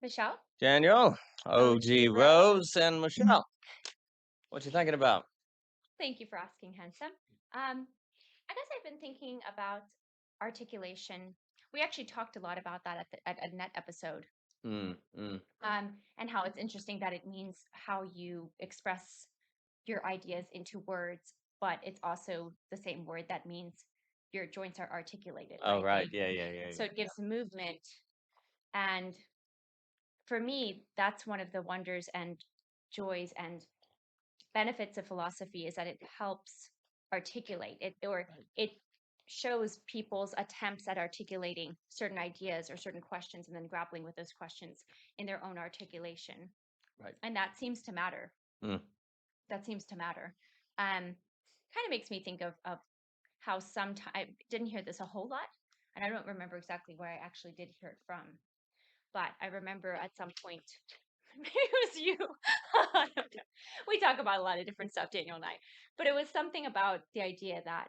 Michelle? Daniel, OG OG Rose. Rose, and Michelle. What you thinking about? Thank you for asking, handsome. I guess I've been thinking about articulation. We actually talked a lot about that at a net episode, Mm, mm, and how it's interesting that it means how you express your ideas into words, but it's also the same word that means your joints are articulated, oh, right? right. Yeah. So it gives movement. And for me, that's one of the wonders and joys and benefits of philosophy is that it helps articulate it, or it shows people's attempts at articulating certain ideas or certain questions and then grappling with those questions in their own articulation. Right. And that seems to matter. Mm, That seems to matter. Kind of makes me think of how sometimes I didn't hear this a whole lot, and I don't remember exactly where I actually did hear it from, but I remember at some point, maybe it was you. I don't know. We talk about a lot of different stuff, Daniel and I, but it was something about the idea that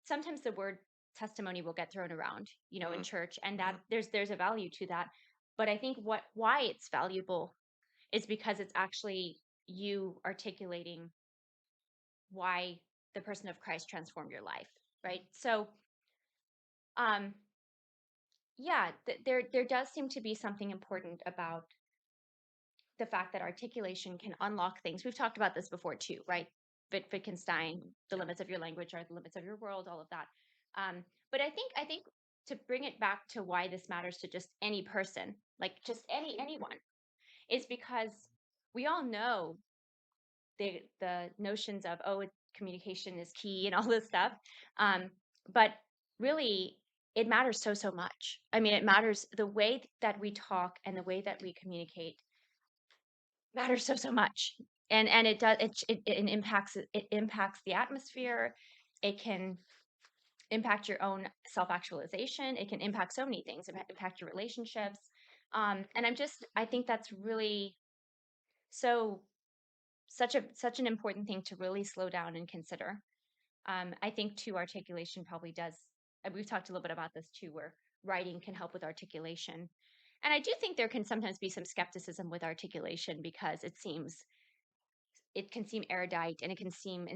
sometimes the word testimony will get thrown around, in mm, church, and that there's a value to that. But I think why it's valuable is because it's actually you articulating why the person of Christ transformed your life, right? So, um, yeah, there does seem to be something important about the fact that articulation can unlock things. We've talked about this before too, right? Wittgenstein, the limits of your language are the limits of your world, all of that. But I think to bring it back to why this matters to just any person, like just anyone, is because we all know the notions of communication is key and all this stuff, um, but really it matters so much. I mean, it matters the way that we talk and the way that we communicate matters so much. And it does it impacts the atmosphere. It can impact your own self-actualization. It can impact so many things. Impact your relationships. And I think that's really so such an important thing to really slow down and consider. I think too, articulation probably does. And we've talked a little bit about this too, where writing can help with articulation. And I do think there can sometimes be some skepticism with articulation because it can seem erudite and it can seem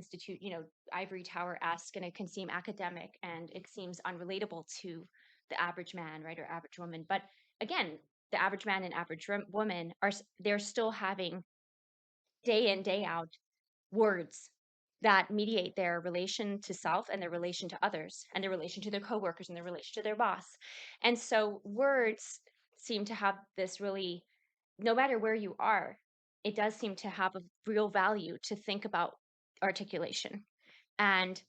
ivory tower-esque, and it can seem academic, and it seems unrelatable to the average man, right, or average woman. But again, the average man and average woman they're still having day in day out words that mediate their relation to self and their relation to others and their relation to their coworkers and their relation to their boss. And so words seem to have this really, no matter where you are, it does seem to have a real value to think about articulation, and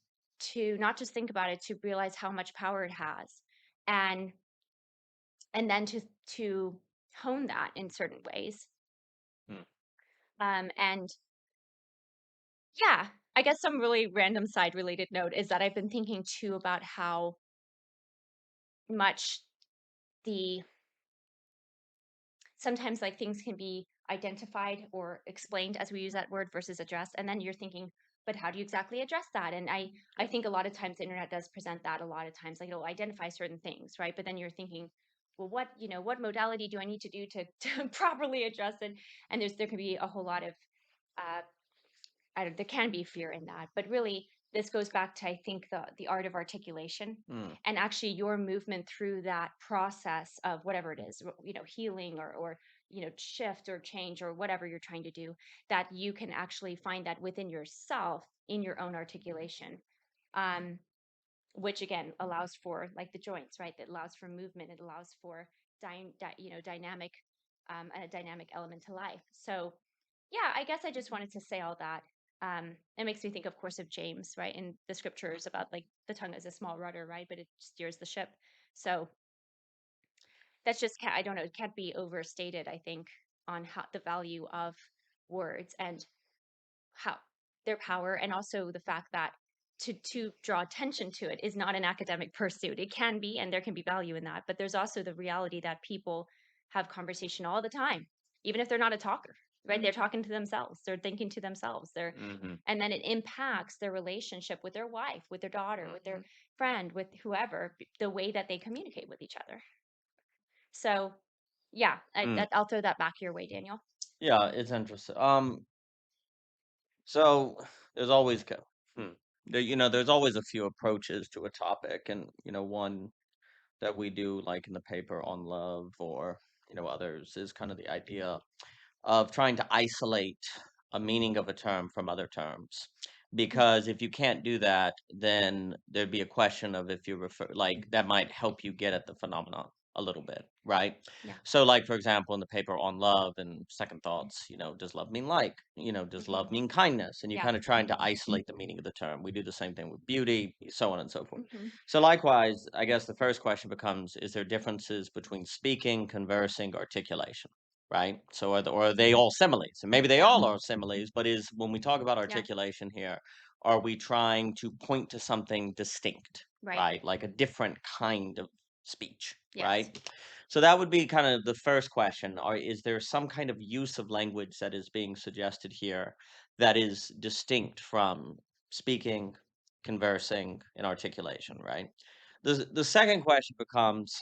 to not just think about it, to realize how much power it has, and then to hone that in certain ways. mm. And yeah, I guess some really random side related note is that I've been thinking too about how much the sometimes like things can be identified or explained as we use that word versus addressed, and then you're thinking, but how do you exactly address that? And I think a lot of times the internet does present that. A lot of times, like, it'll identify certain things, right? But then you're thinking, well, what modality do I need to do to to properly address it? And there can be a whole lot of uh, there can be fear in that, but really this goes back to, I think, the art of articulation, Mm. and actually your movement through that process of whatever it is, healing, or shift or change or whatever you're trying to do, that you can actually find that within yourself in your own articulation, um, which again allows for, like, the joints, right? That allows for movement. It allows for dynamic, a dynamic element to life. So yeah, I guess I just wanted to say all that. It makes me think, of course, of James, right? In the scriptures about, like, the tongue is a small rudder, right? But it steers the ship. So that's just, I don't know, it can't be overstated, I think, on how the value of words and how their power, and also the fact that to draw attention to it is not an academic pursuit. It can be, and there can be value in that, but there's also the reality that people have conversation all the time, even if they're not a talker, right? They're talking to themselves, they're thinking to themselves, Mm-hmm. and then it impacts their relationship with their wife, with their daughter, with their friend, with whoever, the way that they communicate with each other. So Yeah, Mm. I'll throw that back your way, Daniel. Yeah, it's interesting. So there's always there's always a few approaches to a topic, and one that we do, like in the paper on love, or others, is kind of the idea of trying to isolate a meaning of a term from other terms. Mhm. Because if you can't do that, then there'd be a question of if you refer, like, that might help you get at the phenomenon a little bit, right? Yeah. So, like, for example, in the paper on love and second thoughts, does love mean like? Does Mhm. love mean kindness? And you're Yeah. kind of trying to isolate the meaning of the term. We do the same thing with beauty, so on and so forth. Mhm. So, likewise, I guess the first question becomes: is there differences between speaking, conversing, articulation? Right? So or are they all similes? And maybe they Yeah. all are similes, but is when we talk about Yeah. articulation here, are we trying to point to something distinct, Right. right? Like a different kind of speech, Yes. right? So that would be kind of the first question. Is there some kind of use of language that is being suggested here that is distinct from speaking, conversing, and articulation, right? The second question becomes,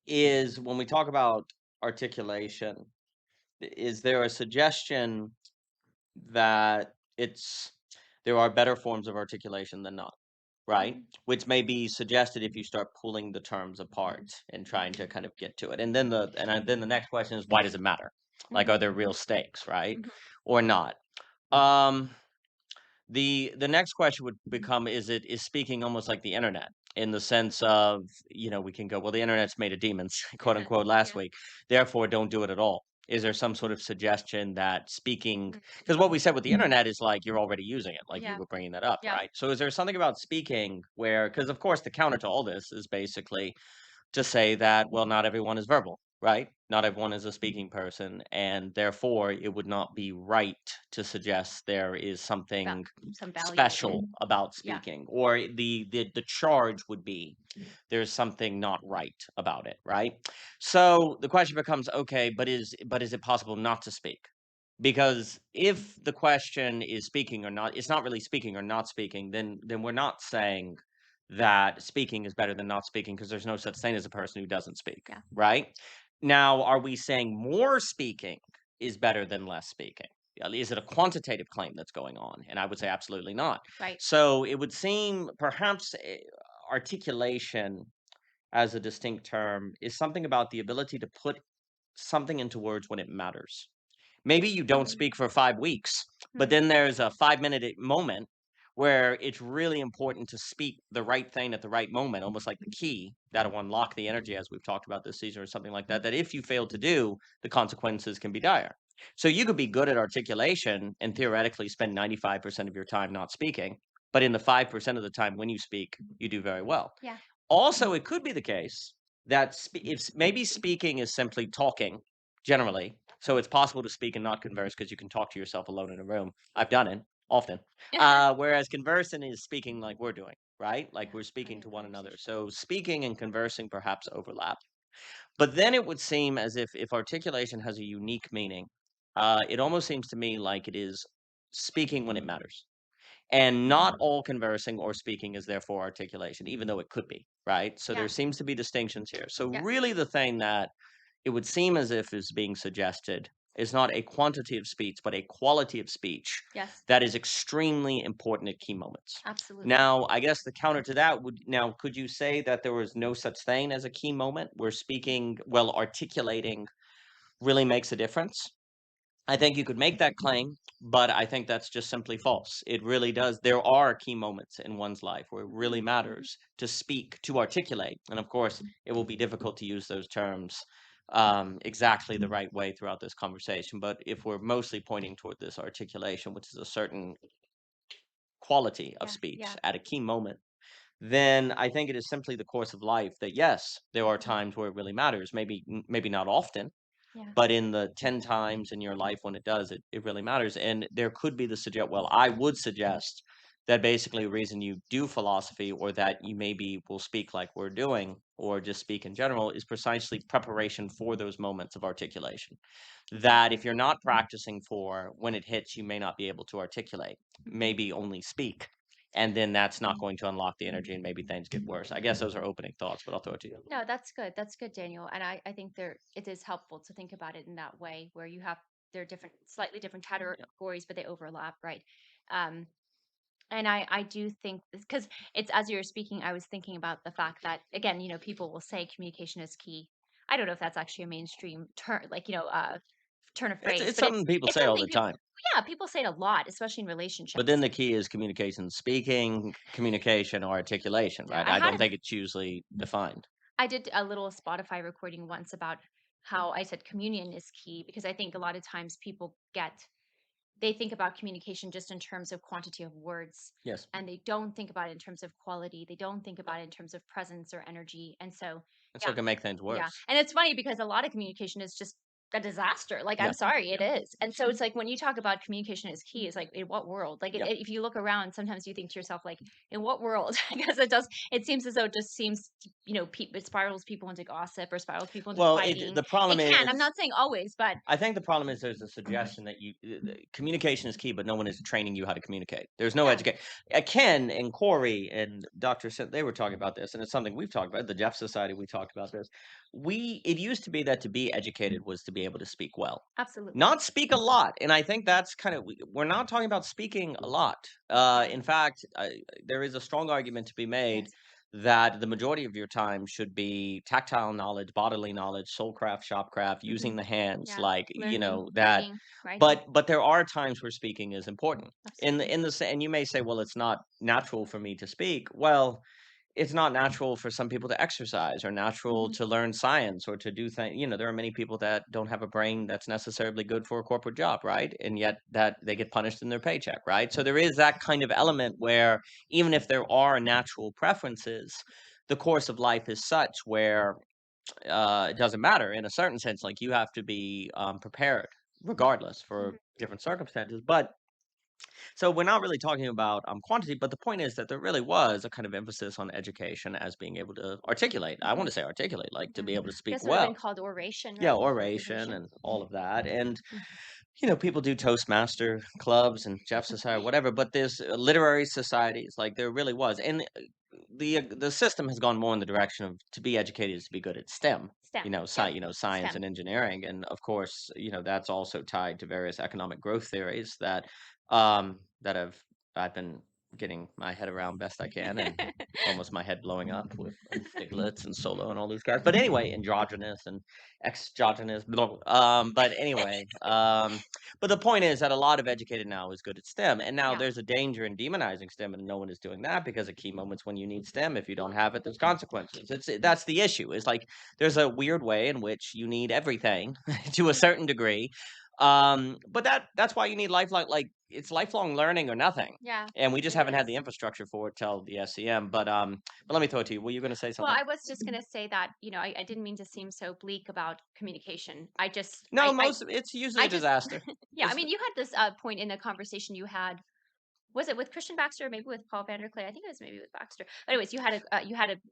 is when we talk about articulation, is there a suggestion that there are better forms of articulation than not, right? Mhm. Which may be suggested if you start pulling the terms apart and trying to kind of get to it. And then the next question is, why does it matter? Like, Mhm. are there real stakes, right? Mhm. Or not? Um, the next question would become, is speaking almost like the internet, in the sense of, we can go, well, the internet's made of demons, quote unquote, last Yeah. week, therefore don't do it at all. Is there some sort of suggestion that speaking, Mhm. because what we said with the internet is, like, you're already using it, like you Yeah. were bringing that up, Yeah. right? So is there something about speaking where, because of course the counter to all this is basically to say that, well, not everyone is verbal, right? Not everyone is a speaking person, and therefore it would not be right to suggest there is About something some value. special about Yeah. speaking, or the charge would be there's something not right about it, right? So the question becomes, okay, but is it possible not to speak? Because if the question is speaking or not, it's not really speaking or not speaking, then we're not saying that speaking is better than not speaking, because there's no such thing as a person who doesn't speak, Yeah. right? Now, are we saying more speaking is better than less speaking? Is it a quantitative claim that's going on? And I would say absolutely not. Right. So it would seem perhaps articulation as a distinct term is something about the ability to put something into words when it matters. Maybe you don't Mhm. speak for 5 weeks, but Mhm. then there's a 5-minute moment where it's really important to speak the right thing at the right moment, almost like the key that'll unlock the energy, as we've talked about this season, or something like that, that if you fail to do, the consequences can be dire. So you could be good at articulation and theoretically spend 95% of your time not speaking, but in the 5% of the time when you speak, you do very well. Yeah. Also, it could be the case that if maybe speaking is simply talking generally, so it's possible to speak and not converse because you can talk to yourself alone in a room. I've done it often. Whereas conversing is speaking like we're doing, right? Like Yeah. we're speaking Having a to one another. conversation. So speaking and conversing perhaps overlap. But then it would seem as if articulation has a unique meaning, it almost seems to me like it is speaking when it matters. And not all conversing or speaking is therefore articulation, even though it could be, right? So there Yeah. seems to be distinctions here. So Yeah. really the thing that it would seem as if is being suggested is not a quantity of speech, but a quality of speech Yes. that is extremely important at key moments. Absolutely. Now, I guess the counter to that would, now, could you say that there was no such thing as a key moment where speaking, well, articulating really makes a difference? I think you could make that claim, but I think that's just simply false. It really does. There are key moments in one's life where it really matters to speak, to articulate. And of course, it will be difficult to use those terms exactly the right way throughout this conversation. But if we're mostly pointing toward this articulation, which is a certain quality of Yeah. speech Yeah. at a key moment, then I think it is simply the course of life that, yes, there are Mhm. times where it really matters. Maybe not often, Yeah. but in the 10 times in your life when it does, it really matters. And there could be the I would suggest that basically the reason you do philosophy, or that you maybe will speak like we're doing, or just speak in general, is precisely preparation for those moments of articulation. Okay. That if you're not practicing for, when it hits, you may not be able to articulate, Mhm. maybe only speak. and then that's not going to unlock the energy and maybe things get worse. I guess those are opening thoughts, but I'll throw it to you. No, that's good. That's good, Daniel. And I think it is helpful to think about it in that way, where you have they're different, slightly different Yeah. categories, but they overlap, right? Um, and I do think because it's as you were speaking, I was thinking about the fact that again, people will say communication is key. I don't know if that's actually a mainstream turn, like turn of phrase, It's but something people it's say all something the people, time. yeah, people say it a lot, especially in But then relationships. the key is communication, speaking, communication, or articulation, Yeah, right? I don't think it's usually defined. I did a little Spotify recording once about how I said communion is key because I think a lot of times they think about communication just in terms of quantity of words, Yes. and they don't think about it in terms of quality. They don't think about it in terms of presence or energy. And so, And so yeah, it can make things yeah. worse. And it's funny because a lot of communication is just a disaster. Like, I'm Yeah. sorry, it is. And so it's like when you talk about communication is key, it's like in what world? Like, Yeah. if you look around, sometimes you think to yourself, like, in what world? Because it seems as though it just seems, it spirals people into gossip or spirals people into Well, fighting. the problem It can. I'm is, not saying always, but I think the problem is there's a suggestion that communication is key, but no one is training you how to communicate. There's no yeah. education. Ken and Corey and Dr. They were talking about this, and it's something we've talked about. The Jeff Society, we talked about this. It used to be that to be educated was to be able to speak well, Absolutely. not speak a lot. And I think that's kind of, we're not talking about speaking a lot. Yeah. In fact, there is a strong argument to be made Yes. that the majority of your time should be tactile knowledge, bodily knowledge, soulcraft, shopcraft, using Mhm. the hands, Yeah. like, Learning, that. writing, writing. But there are times where speaking is important. Absolutely. And you may say, well, it's not natural for me to speak. Well, it's not natural for some people to exercise or natural Mhm. to learn science or to do things. There are many people that don't have a brain that's necessarily good for a corporate job, right? And yet that they get punished in their paycheck, right? So there is that kind of element where even if there are natural preferences, the course of life is such where it doesn't matter in a certain sense. Like you have to be prepared regardless for Mhm. different circumstances. But so we're not really talking about quantity, but the point is that there really was a kind of emphasis on education as being able to articulate. I want Mhm. to say articulate, like to Yeah. be able to I speak guess it would have been well. called oration, Yeah, right? oration Oration. and all of that. And Mhm. people do Toastmaster clubs and Jeff Society, whatever. But there's literary societies, like there really was, and the system has gone more in the direction of to be educated is to be good at STEM. STEM. Yeah. Science STEM. and engineering, and of course, that's also tied to various economic growth theories that I've been getting my head around best I can, and almost my head blowing up with Stiglitz and Solo and all those guys. But anyway, androgynous and exogenous. Blah, but anyway, but the point is that a lot of educated now is good at STEM, and now Yeah. there's a danger in demonizing STEM, and no one is doing that because at key moments when you need STEM, if you don't have it, there's consequences. That's the issue. Is like there's a weird way in which you need everything to a Mhm. certain degree, but that's why you need lifelong, like it's lifelong learning or nothing. Yeah. And we just It haven't had is. the infrastructure for it till the SCM. But let me throw it to you. Were you going to say Well, something? I was just gonna say that, I didn't mean to seem so bleak about communication. No, most it's usually I a just, disaster. yeah. I It's mean, you had this point in the conversation you had. Was it with Christian Baxter or maybe with Paul Vanderklay? I think it was maybe with Baxter. But anyways,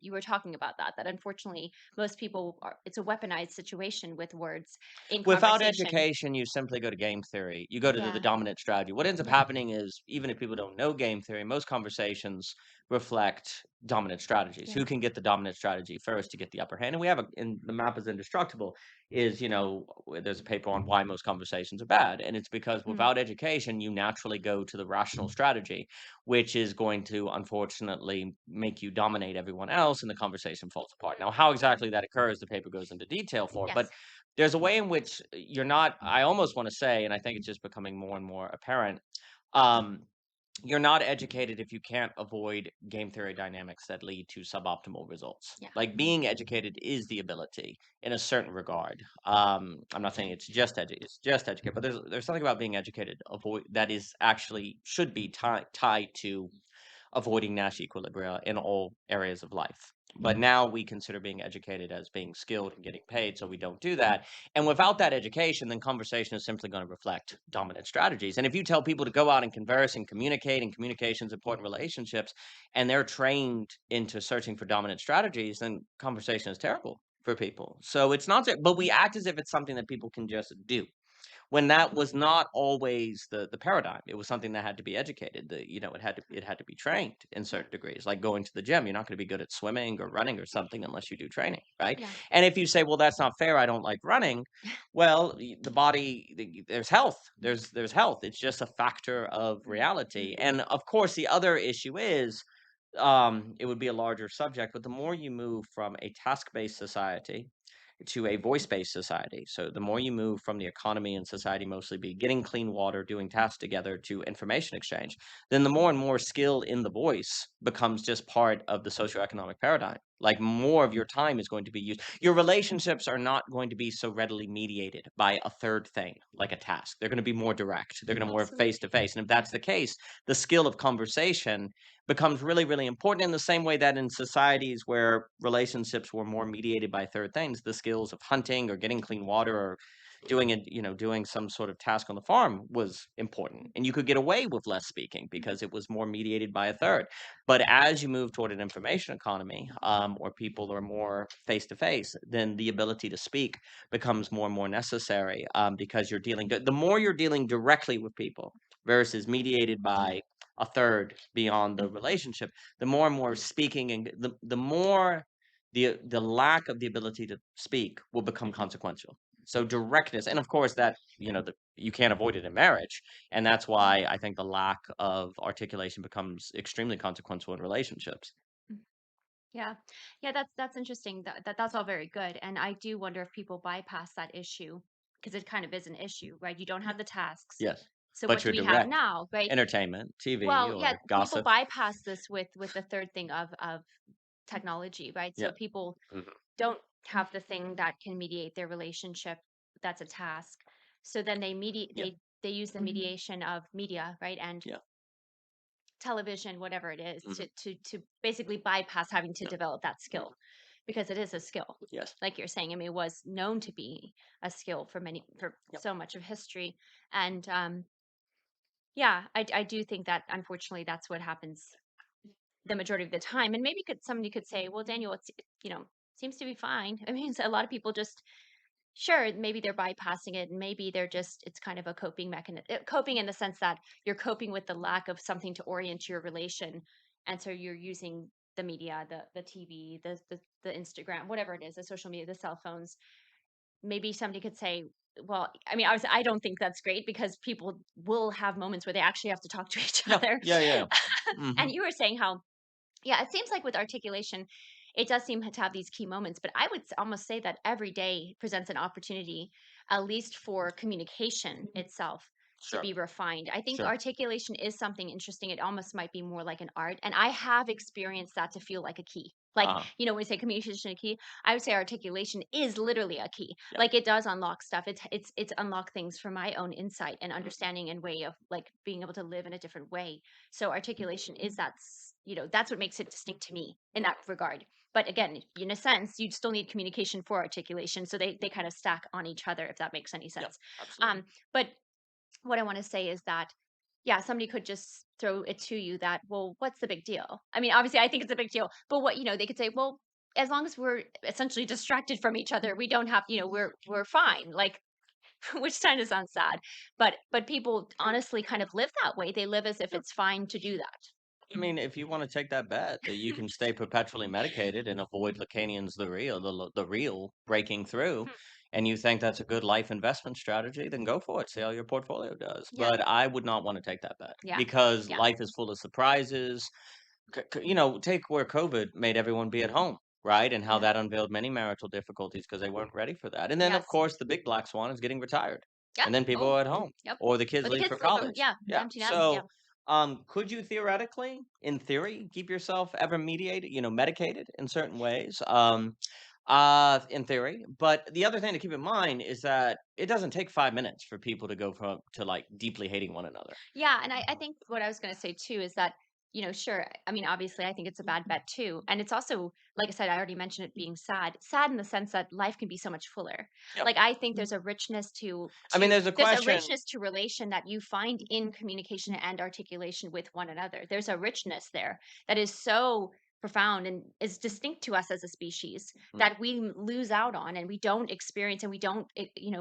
you were talking about that unfortunately most people are it's a weaponized situation with words in Without conversation. education, you simply go to game theory. You go to the Yeah. dominant strategy. What ends up Yeah. happening is, even if people don't know game theory, most conversations reflect dominant strategies. Yeah. Who can get the dominant strategy first to get the upper hand? And we have in the map is indestructible. Is there's a paper on why most conversations are bad, and it's because Mm. without education, you naturally go to the rational strategy, which is going to unfortunately make you dominate everyone else, and the conversation falls apart. Now, how exactly that occurs, the paper goes into detail for, but Yes. there's a way in which you're not, I almost wanna say, and I think it's just becoming more and more apparent, um, you're not educated if you can't avoid game theory dynamics that lead to suboptimal results. Yeah. Like, being educated is the ability in a certain regard. I'm not saying it's just educated, but there's something about being educated avoid that is actually should be tied to avoiding Nash equilibria in all areas of life. But now we consider being educated as being skilled and getting paid, so we don't do that. And without that education, then conversation is simply going to reflect dominant strategies. And if you tell people to go out and converse and communicate, and communication's important relationships, and they're trained into searching for dominant strategies, then conversation is terrible for people. So it's not, but we act as if it's something that people can just do. when that was not always the paradigm. It was something that had to be educated. It had to be trained in Yeah. certain degrees. Like going to the gym, you're not going to be good at swimming or running or something unless you do training, right? Yeah. And if you say, well, that's not fair, I don't like running. Well, the body, there's health. There's health. It's just a factor of reality. And of course, the other issue is it would be a larger subject, but the more you move from a task-based society to a voice-based society, so the more you move from the economy and society mostly be getting clean water, doing tasks together to information exchange, then the more and more skill in the voice becomes just part of the socioeconomic paradigm. Like more of your time is going to be used. Your relationships are not going to be so readily mediated by a third thing, like a task. They're going to be more direct. They're going to more face to Absolutely. face. And if that's the case, the skill of conversation becomes really, really important in the same way that in societies where relationships were more mediated by third things, the skills of hunting or getting clean water or doing some sort of task on the farm was important. And you could get away with less speaking because it was more mediated by a third. But as you move toward an information economy, or people are more face to face, then the ability to speak becomes more and more necessary, because the more you're dealing directly with people versus mediated by a third beyond the relationship, the more and more speaking and the more the lack of the ability to speak will become consequential. So directness, and of course that you can't avoid it in marriage, and that's why I think the lack of articulation becomes extremely consequential in relationships. Yeah. Yeah, that's interesting. That's all very good. And I do wonder if people bypass that issue because it kind of is an issue, right? You don't have the tasks. Yes, So but what do you're we have direct. now, right? Entertainment, TV, Well, yeah, or people gossip. bypass this with the third thing of technology, right? So Yeah. people Mhm. don't have the thing that can mediate their relationship. That's a task. So then Yeah. they use the mediation of media, right? And Yeah. television, whatever it is, Mhm. to basically bypass having to Yeah. develop that skill because it is a skill. Yes. Like you're saying, I mean, it was known to be a skill for Yep. so much of history. And yeah, I do think that unfortunately that's what happens the majority of the time. And maybe somebody could say, well, Daniel, you know, seems to be fine. I mean, a lot of people just sure, maybe they're bypassing it, and maybe they're just it's kind of a coping mechanism. Coping in the sense that you're coping with the lack of something to orient your relation, and so you're using the media, the TV, the Instagram, whatever it is, the social media, the cell phones. Maybe somebody could say, well, I mean, I don't think that's great because people will have moments where they actually have to talk to each Yeah. other. Yeah. Yeah. And Mhm. you were saying how yeah, it seems like with articulation, it does seem to have these key moments, but I would almost say that every day presents an opportunity, at least for communication itself, to Sure. be refined. I think Sure. articulation is something interesting. It almost might be more like an art. And I have experienced that to feel like a key. Like, Uh-huh. when we say communication a key, I would say articulation is literally a key. Yeah. Like it does unlock stuff. It's unlock things for my own insight and understanding and way of like being able to live in a different way. So articulation is that's what makes it distinct to me in that regard. But again, in a sense, you'd still need communication for articulation. So they kind of stack on each other, if that makes any Yeah. sense. Absolutely. But what I want to say is that, yeah, somebody could just throw it to you that, well, what's the big deal? I mean, obviously, I think it's a big deal. But they could say, well, as long as we're essentially distracted from each other, we don't have, we're fine. Like, which kind of sounds sad, but people honestly kind of live that way. They live as if it's fine to do that. I mean, if you want to take that bet that you can stay perpetually medicated and avoid Lacanian's the real breaking through, Hmm. and you think that's a good life investment strategy, then go for it. See how your portfolio does. Yeah, But I would not want to take that bet yeah, because yeah, life is full of surprises. Take where COVID made everyone be at home, right? And how yeah. that unveiled many marital difficulties because they weren't ready for that. And then, of Yes. course, the big black swan is getting retired. Yep. And then people Oh, are at home yep. or the kids Or the leave kids for sleep them. college. Yeah, Yeah. empty nest. Yeah. So, could you theoretically, in theory, keep yourself ever mediated, medicated in certain ways? In theory. But the other thing to keep in mind is that it doesn't take 5 minutes for people to go from to like deeply hating one another. Yeah, and I think what I was going to say too is that, sure. I mean, obviously, I think it's a bad bet too, and it's also, like I said, I already mentioned it being sad. Sad in the sense that life can be so much fuller. Yep. Like I think there's a richness to I mean, to there's a there's a question. richness to relation that you find in communication and articulation with one another. There's a richness there that is so. profound and is distinct to us as a species Mm, that we lose out on, and we don't experience, and we don't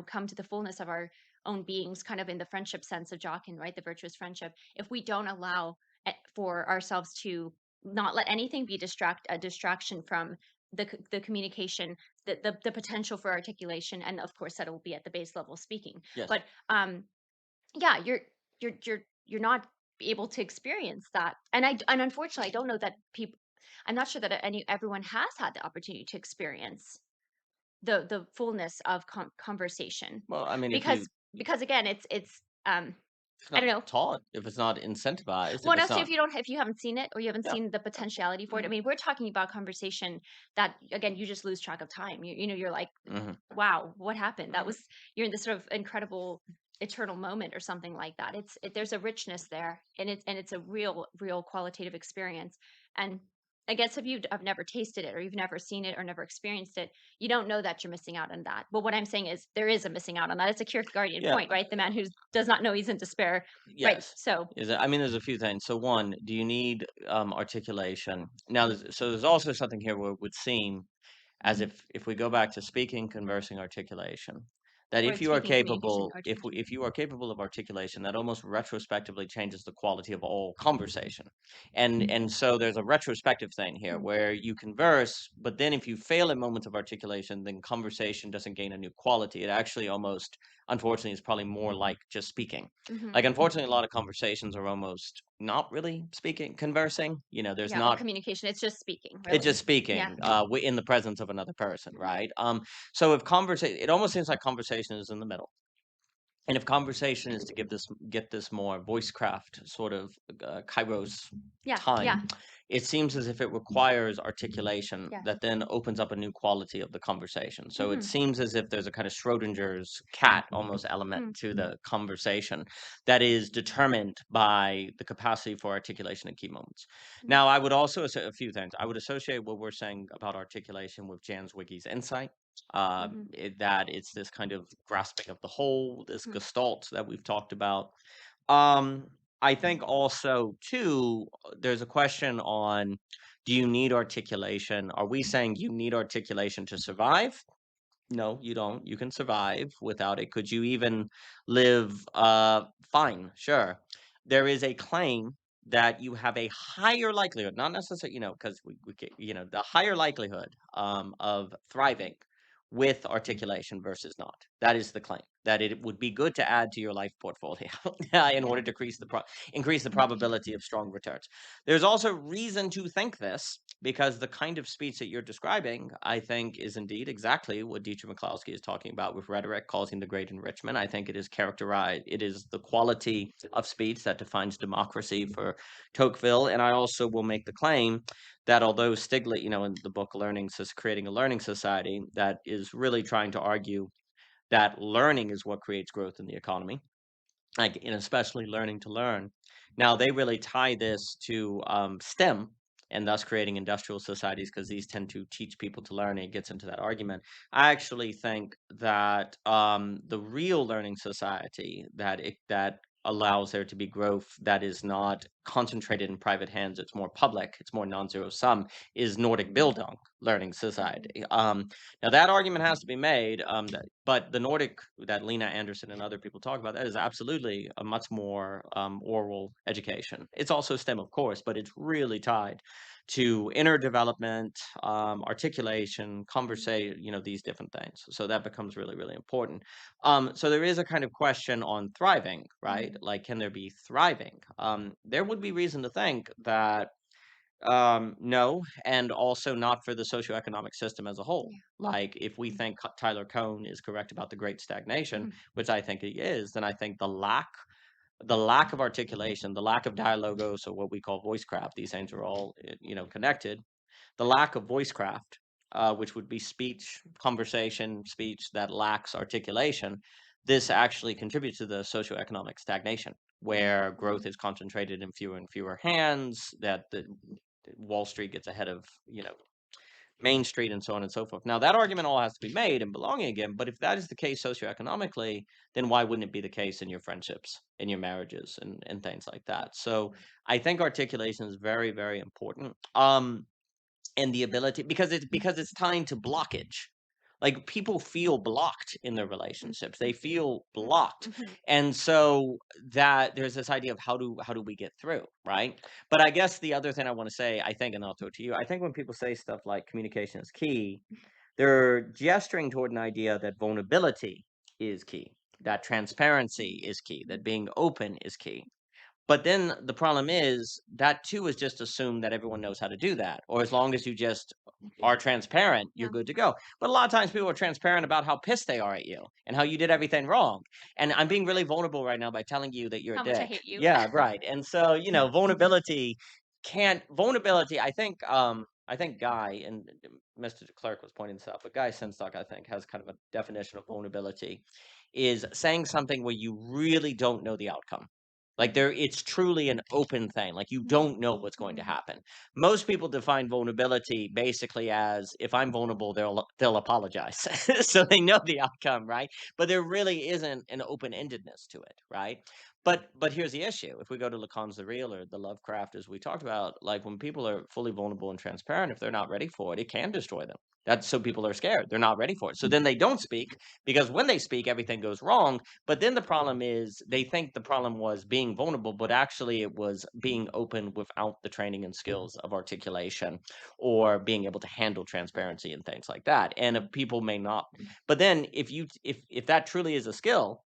come to the fullness of our own beings, kind of in the friendship sense of Jockin, right, the virtuous friendship, if we don't allow for ourselves to not let anything be a distraction from the communication, the potential for articulation, and of course that will be at the base level speaking. yes. But yeah, you're not able to experience that. And unfortunately, I don't know that people, I'm not sure that everyone has had the opportunity to experience the fullness of conversation, Well, I mean, if you because again, it's if it's I not don't know. taught, if it's not incentivized, if Well, it's also, not, if you haven't seen it, or you haven't yeah, seen the potentiality for it, I mhm, mean, we're talking about conversation that, again, you just lose track of time. You're like, mhm, wow, what happened? That mhm. was You're in this sort of incredible eternal moment or something like that. There's a richness there, and it's a real qualitative experience. And I guess if you have never tasted it, or you've never seen it, or never experienced it, you don't know that you're missing out on that. But what I'm saying is there is a missing out on that. It's a Kierkegaardian Yeah, point, right? The man who does not know he's in despair, right? yes. So. Is it, I mean, there's a few things. So one, do you need articulation? Now, Mhm, there's also something here where it would seem as if we go back to speaking, conversing, articulation, that or speaking, communication, articulation. if you are capable of articulation, that almost retrospectively changes the quality of all conversation. And so there's a retrospective thing here Mhm, where you converse, but then if you fail in moments of articulation, then conversation doesn't gain a new quality. It actually almost, unfortunately, is probably more like just speaking. mhm. Like, unfortunately, a lot of conversations are almost not really speaking, conversing. There's Yeah, or not, communication, it's just speaking, it's really. just Yeah. speaking, in the presence of another person, Mhm, right? So if conversation, it almost seems like conversation is in the middle, and if conversation is to get this more voicecraft sort of kairos yeah, time, yeah, it seems as if it requires articulation yes. that then opens up a new quality of the conversation. So it Mhm, seems as if there's a kind of Schrodinger's cat almost element mm, to the conversation that is determined by the capacity for articulation at key moments. mm, Now, I would also a few things. I would associate what we're saying about articulation with Jan Zwicky's insight, mhm, that it's this kind of grasping of the whole, this mhm, gestalt that we've talked about. Um, I think also too, there's a question on, do you need articulation? Are we saying you need articulation to survive? No, you don't. You can survive without it. Could you even live fine? Sure. There is a claim that you have a higher likelihood, not necessarily, because the higher likelihood of thriving with articulation versus not. That is the claim. That it would be good to add to your life portfolio in yeah, order to increase the probability of strong returns. There's also reason to think this because the kind of speech that you're describing, I think, is indeed exactly what Dietrich McCloskey is talking about with rhetoric causing the great enrichment. I think it is characterized, it is the quality of speech that defines democracy for Tocqueville. And I also will make the claim that although Stiglitz, in the book Creating a Learning Society, that is really trying to argue that learning is what creates growth in the economy, like, and especially learning to learn. Now they really tie this to STEM and thus creating industrial societies because these tend to teach people to learn. And it gets into that argument. I actually think that the real learning society that allows there to be growth that is not concentrated in private hands, it's more public, it's more non-zero sum, is Nordic mhm, Bildung learning mhm, society. Now that argument has to be made, but the Nordic that Lena Anderson and other people talk about, that is absolutely a much more oral education. It's also STEM, of course, but it's really tied to inner development, articulation, mhm, conversation, these different things. So that becomes really, really important. So there is a kind of question on thriving, right? mhm, Like, can there be thriving? There would be reason to think that no, and also not for the socioeconomic system as a whole. yeah, Like, if we mhm, think Tyler Cohn is correct about the great stagnation, mhm, which I think he is, then I think the lack of articulation, the lack of dialogos, or what we call voice craft, these things are all connected. The lack of voice craft, which would be speech, conversation, speech that lacks articulation, this actually contributes to the socioeconomic stagnation, mhm, where growth mhm, is concentrated in fewer and fewer hands, that the Wall Street gets ahead of, Main Street and so on and so forth. Now that argument all has to be made and belonging again, but if that is the case socioeconomically, then why wouldn't it be the case in your friendships, in your marriages and things like that? So I think articulation is very, very important. and the ability because it's tying to blockage. Like, people feel blocked in their relationships. They feel blocked. Mhm. And so that there's this idea of how do we get through, right? But I guess the other thing I want to say, I think, and I'll throw it to you, I think when people say stuff like communication is key, they're gesturing toward an idea that vulnerability is key, that transparency is key, that being open is key. But then the problem is that too is just assume that everyone knows how to do that, or as long as you just are transparent, you're Yeah. good to go. But a lot of times people are transparent about how pissed they are at you and how you did everything wrong. And I'm being really vulnerable right now by telling you that you're a How much I dick. hate you. Yeah, right. And so, vulnerability, I think Guy and Mr. Clark was pointing this out, but Guy Senstock, I think, has kind of a definition of vulnerability is saying something where you really don't know the outcome. Like, it's truly an open thing. Like, you don't know what's going to happen. Most people define vulnerability basically as if I'm vulnerable, they'll apologize. So they know the outcome, right? But there really isn't an open-endedness to it, right? But here's the issue. If we go to Lacan's The Real or the Lovecraft, as we talked about, like, when people are fully vulnerable and transparent, if they're not ready for it, it can destroy them. That's so people are scared. They're not ready for it. So then they don't speak because when they speak, everything goes wrong. But then the problem is they think the problem was being vulnerable, but actually it was being open without the training and skills of articulation or being able to handle transparency and things like that. And people may not. But then if that truly is a skill,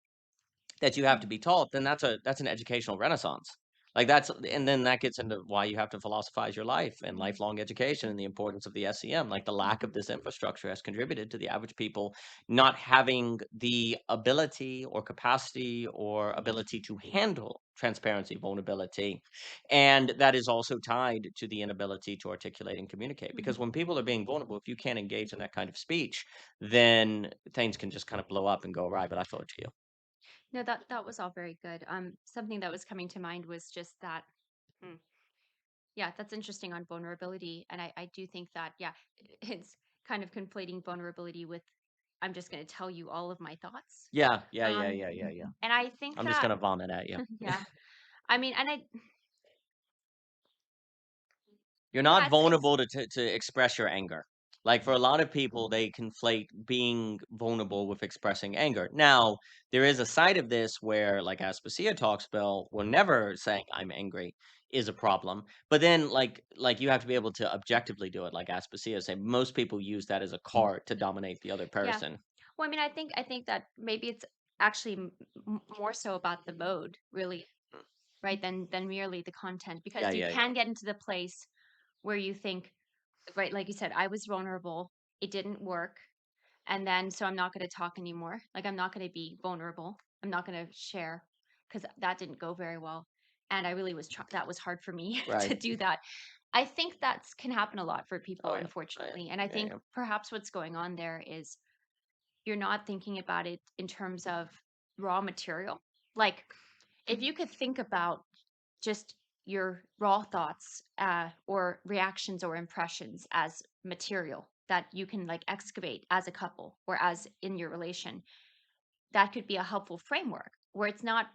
that you have to be taught, then that's an educational renaissance. Like, and then that gets into why you have to philosophize your life and lifelong education and the importance of the SEM. Like, the lack of this infrastructure has contributed to the average people not having the ability or capacity or ability to handle transparency, vulnerability. And that is also tied to the inability to articulate and communicate. Because when people are being vulnerable, if you can't engage in that kind of speech, then things can just kind of blow up and go awry. But I throw it to you. No, that was all very good. Something that was coming to mind was just that. hmm, Yeah, that's interesting on vulnerability, and I do think that it's kind of conflating vulnerability with I'm just going to tell you all of my thoughts. Yeah, yeah, yeah, Um, yeah, yeah, yeah. and I think I'm just that gonna vomit at you. yeah, I mean, and I You're yeah, not it's vulnerable to express your anger. Like, for a lot of people, they conflate being vulnerable with expressing anger. Now, there is a side of this where, like Aspasia talks about, where never saying I'm angry is a problem. But then, like you have to be able to objectively do it. Like Aspasia say, most people use that as a card to dominate the other yeah. person. Well, I mean, I think that maybe it's actually more so about the mode, really, right, than merely the content, Yeah, because you yeah, yeah. can get into the place where you think, right, like you said, I was vulnerable, it didn't work, and then so I'm not going to talk anymore. Like, I'm not going to be vulnerable. I'm not going to share because that didn't go very well, and I really was that was hard for me to Right. do that. I think that's can happen a lot for people, Oh yeah. Oh yeah. unfortunately, and I Yeah, think yeah. perhaps what's going on there is you're not thinking about it in terms of raw material. Like, if you could think about just your raw thoughts or reactions or impressions as material that you can like excavate as a couple or as in your relation, that could be a helpful framework where it's not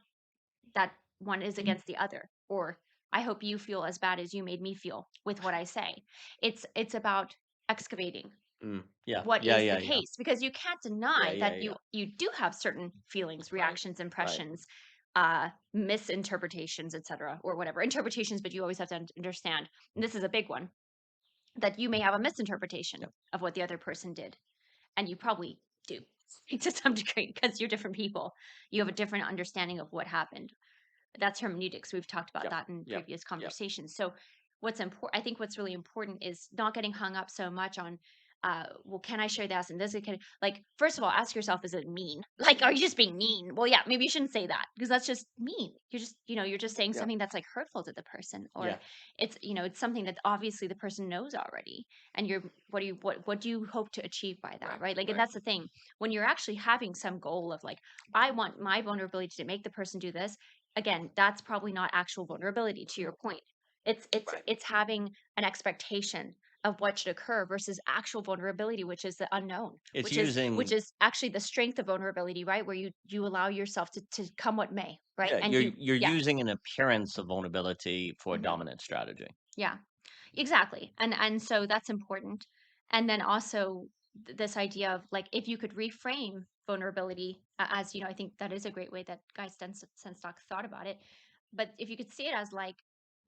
that one is against the other, or I hope you feel as bad as you made me feel with what I say. It's about excavating Yeah. what Yeah, is the yeah, yeah. case, because you can't Yeah, deny yeah, that yeah. you do have certain feelings, Right. reactions, Right. impressions, misinterpretations, etc., or whatever interpretations, but you always have to understand, and this is a big one, that you may have a misinterpretation Yep. of what the other person did, and you probably do to some degree because you're different people. You have a different understanding of what happened. That's hermeneutics. We've talked about Yep. that in Yep. previous Yep. conversations. So what's important, I think what's really important is not getting hung up so much on well, can I share this and this can, like, first of all, ask yourself, is it mean? Like, are you just being mean? Well, yeah, maybe you shouldn't say that because that's just mean. You're just, you're just saying Yeah. something that's like hurtful to the person, or Yeah. it's, it's something that obviously the person knows already, and you're, what do you hope to achieve by that, Right. right? Like, and Right. that's the thing, when you're actually having some goal of like, I want my vulnerability to make the person do this. Again, that's probably not actual vulnerability, to your point. Right. It's having an expectation of what should occur versus actual vulnerability, which is the unknown, It's which using is actually the strength of vulnerability, right? Where you allow yourself to come what may, right? yeah, And you're you you're yeah. using an appearance of vulnerability for a Mhm. dominant strategy. Yeah. Exactly, and so that's important, and then also this idea of, like, if you could reframe vulnerability as, I think that is a great way that Guy Senstock thought about it, but if you could see it as, like,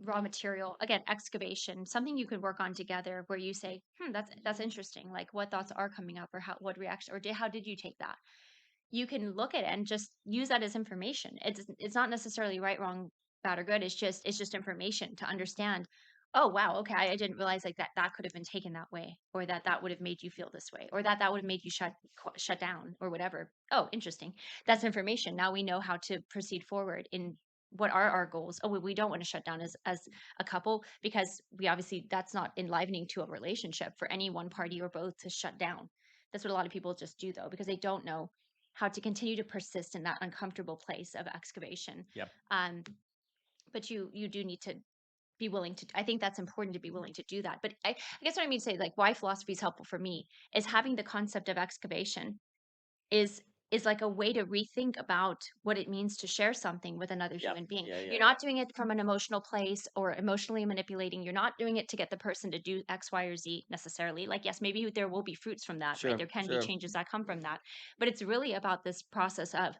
raw material, again, excavation, something you could work on together where you say, that's interesting, like, what thoughts are coming up, or what reaction, or how did you take that? You can look at it and just use that as information. It's not necessarily right, wrong, bad or good. It's just information to understand. Oh wow, okay, I didn't realize, like, that could have been taken that way, or that would have made you feel this way, or that would have made you shut down, or whatever. Oh, interesting. That's information. Now we know how to proceed forward in what are our goals. Oh, we don't want to shut down as a couple, because we obviously, that's not enlivening to a relationship for any one party or both to shut down. That's what a lot of people just do, though, because they don't know how to continue to persist in that uncomfortable place of excavation. Yep. Um, but you do need to be willing to. I think that's important, to be willing to do that. But I guess what I mean to say, like, why philosophy is helpful for me is having the concept of excavation is like a way to rethink about what it means to share something with another Yep. human being. Yeah. Yeah. You're not doing it from an emotional place or emotionally manipulating. You're not doing it to get the person to do X, Y, or Z necessarily. Like, yes, maybe there will be fruits from that, right? Sure. There can be Sure. changes that come from that. But it's really about this process of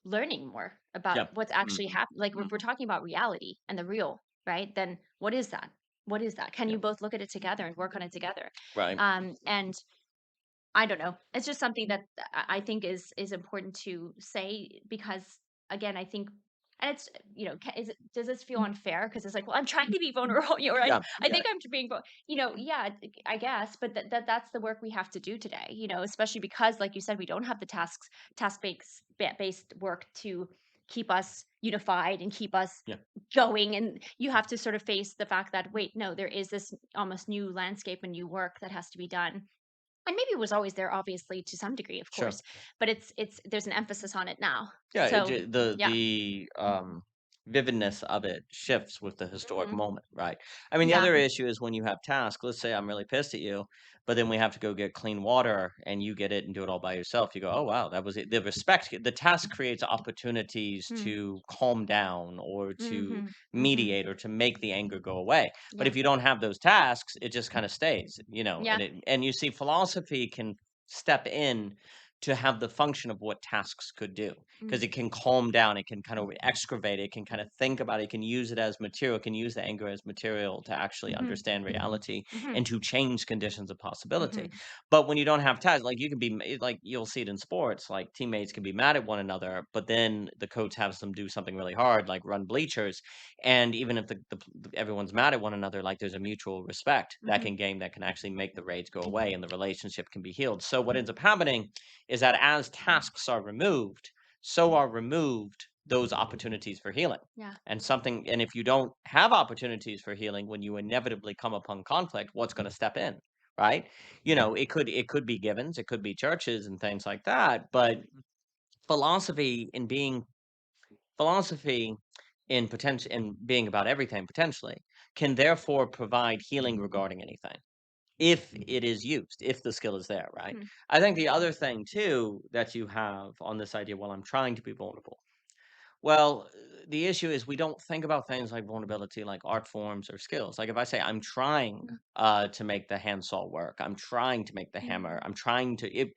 learning more about Yep. what's actually Hmm. happening. Like, if we're Hmm. talking about reality and the real, right? Then what is that? What is that? Can you Yep. both look at it together and work on it together? Right. And I don't know. It's just something that I think is important to say, because, again, I think, and it's, does this feel unfair? Because it's like, well, I'm trying to be vulnerable, Yeah. I Yeah. think I'm being, yeah, I guess, but that's the work we have to do today, especially because, like you said, we don't have the task based work to keep us unified and keep us Yeah. going, and you have to sort of face the fact that, wait, no, there is this almost new landscape and new work that has to be done, and maybe it was always there, obviously, to some degree, of Sure. course, but it's there's an emphasis on it now. Yeah, So, yeah. the vividness of it shifts with the historic Mhm. moment, right? I mean, the Yeah. other issue is when you have tasks. Let's say I'm really pissed at you, but then we have to go get clean water, and you get it and do it all by yourself. You go, oh wow, that was it. The task creates opportunities Mm. to calm down or to Mhm. Mhm. mediate or to make the anger go away. But Yeah. if you don't have those tasks, it just kind of stays, Yeah. and you see, philosophy can step in to have the function of what tasks could do, Mm. because it can calm down, it can kind of excavate, it can kind of think about it, it can use it as material, it can use the anger as material to actually Mhm. understand reality Mhm. and to change conditions of possibility. Mhm. But when you don't have tasks, like you can be like you'll see it in sports, like teammates can be mad at one another, but then the coach has them do something really hard, like run bleachers, and even if everyone's mad at one another, like there's a mutual respect that Mhm. can actually make the rage go away and the relationship can be healed. So what ends up happening is that as tasks are removed, so are removed those opportunities for healing. Yeah. And if you don't have opportunities for healing when you inevitably come upon conflict, what's going to step in? Right? It could be givens, it could be churches and things like that. But philosophy in being philosophy in potential in being about everything potentially can therefore provide healing regarding anything if it is used, if the skill is there, right? Mhm. I think the other thing too that you have on this idea, well, I'm trying to be vulnerable. Well, the issue is we don't think about things like vulnerability like art forms or skills. Like if I say I'm trying to make the handsaw work, I'm trying to make the hammer, Mhm. I'm trying to it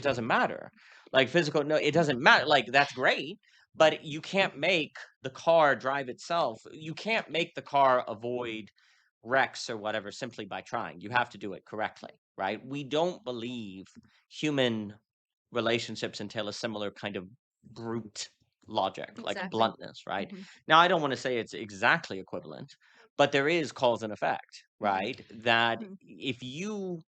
doesn't matter. Like physical, no, it doesn't matter. Like that's great, but you can't make the car drive itself. You can't make the car avoid wrecks or whatever simply by trying. You have to do it correctly, right? We don't believe human relationships entail a similar kind of brute logic, like Exactly. bluntness, right? Mhm. Now, I don't want to say it's exactly equivalent, but there is cause and effect, Mhm. right? That Mhm. if you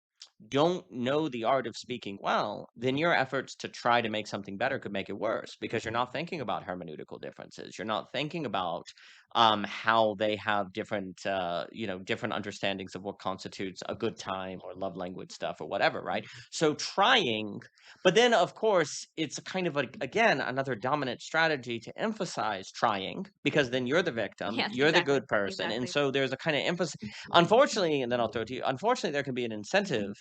don't know the art of speaking well, then your efforts to try to make something better could make it worse because you're not thinking about hermeneutical differences. You're not thinking about how they have different understandings of what constitutes a good time or love language stuff or whatever, right? So trying, but then of course it's a kind of again another dominant strategy to emphasize trying because then you're the victim, Yes, you're the exactly. good person, and Exactly. so there's a kind of emphasis. Unfortunately, and then I'll throw it to you. Unfortunately, there can be an incentive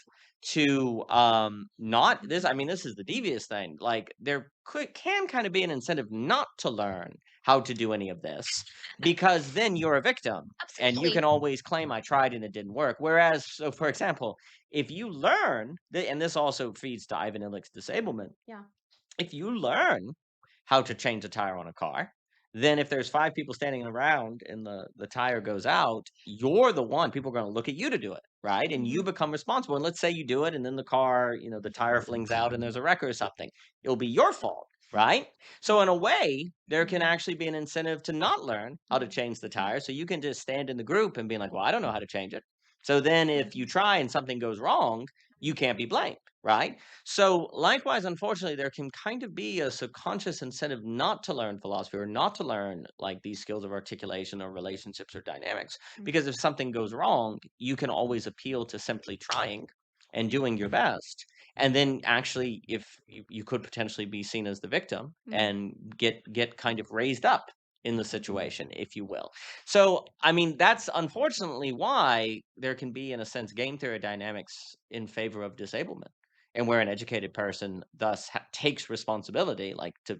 to not this. I mean, this is the devious thing. Like there can kind of be an incentive not to learn how to do any of this because then you're a victim and you can Absolutely. always claim I tried and it didn't work. Whereas, so for example, if you learn, and this also feeds to Ivan Illich's disablement, Yeah. if you learn how to change a tire on a car, then if there's 5 people standing around and the tire goes out, you're the one people are gonna look at you to do it, right? And you Mhm. become responsible, and let's say you do it and then the car, the tire flings out and there's a wreck or something. It'll be your fault, right? So in a way, there can Mhm. actually be an incentive to not learn how to change the tire, so you can just stand in the group and be like, "Well, I don't know how to change it." So then if you try and something goes wrong, you can't be blamed, right? So, likewise, unfortunately, there can kind of be a subconscious incentive not to learn philosophy or not to learn like these skills of articulation or relationships or dynamics. Mm. Because if something goes wrong, you can always appeal to simply trying and doing your best. And then actually, if you could potentially be seen as the victim Mhm. and get kind of raised up in the situation, if you will. So, I mean, that's unfortunately why there can be, in a sense, game theory dynamics in favor of disablement and where an educated person thus takes responsibility, like to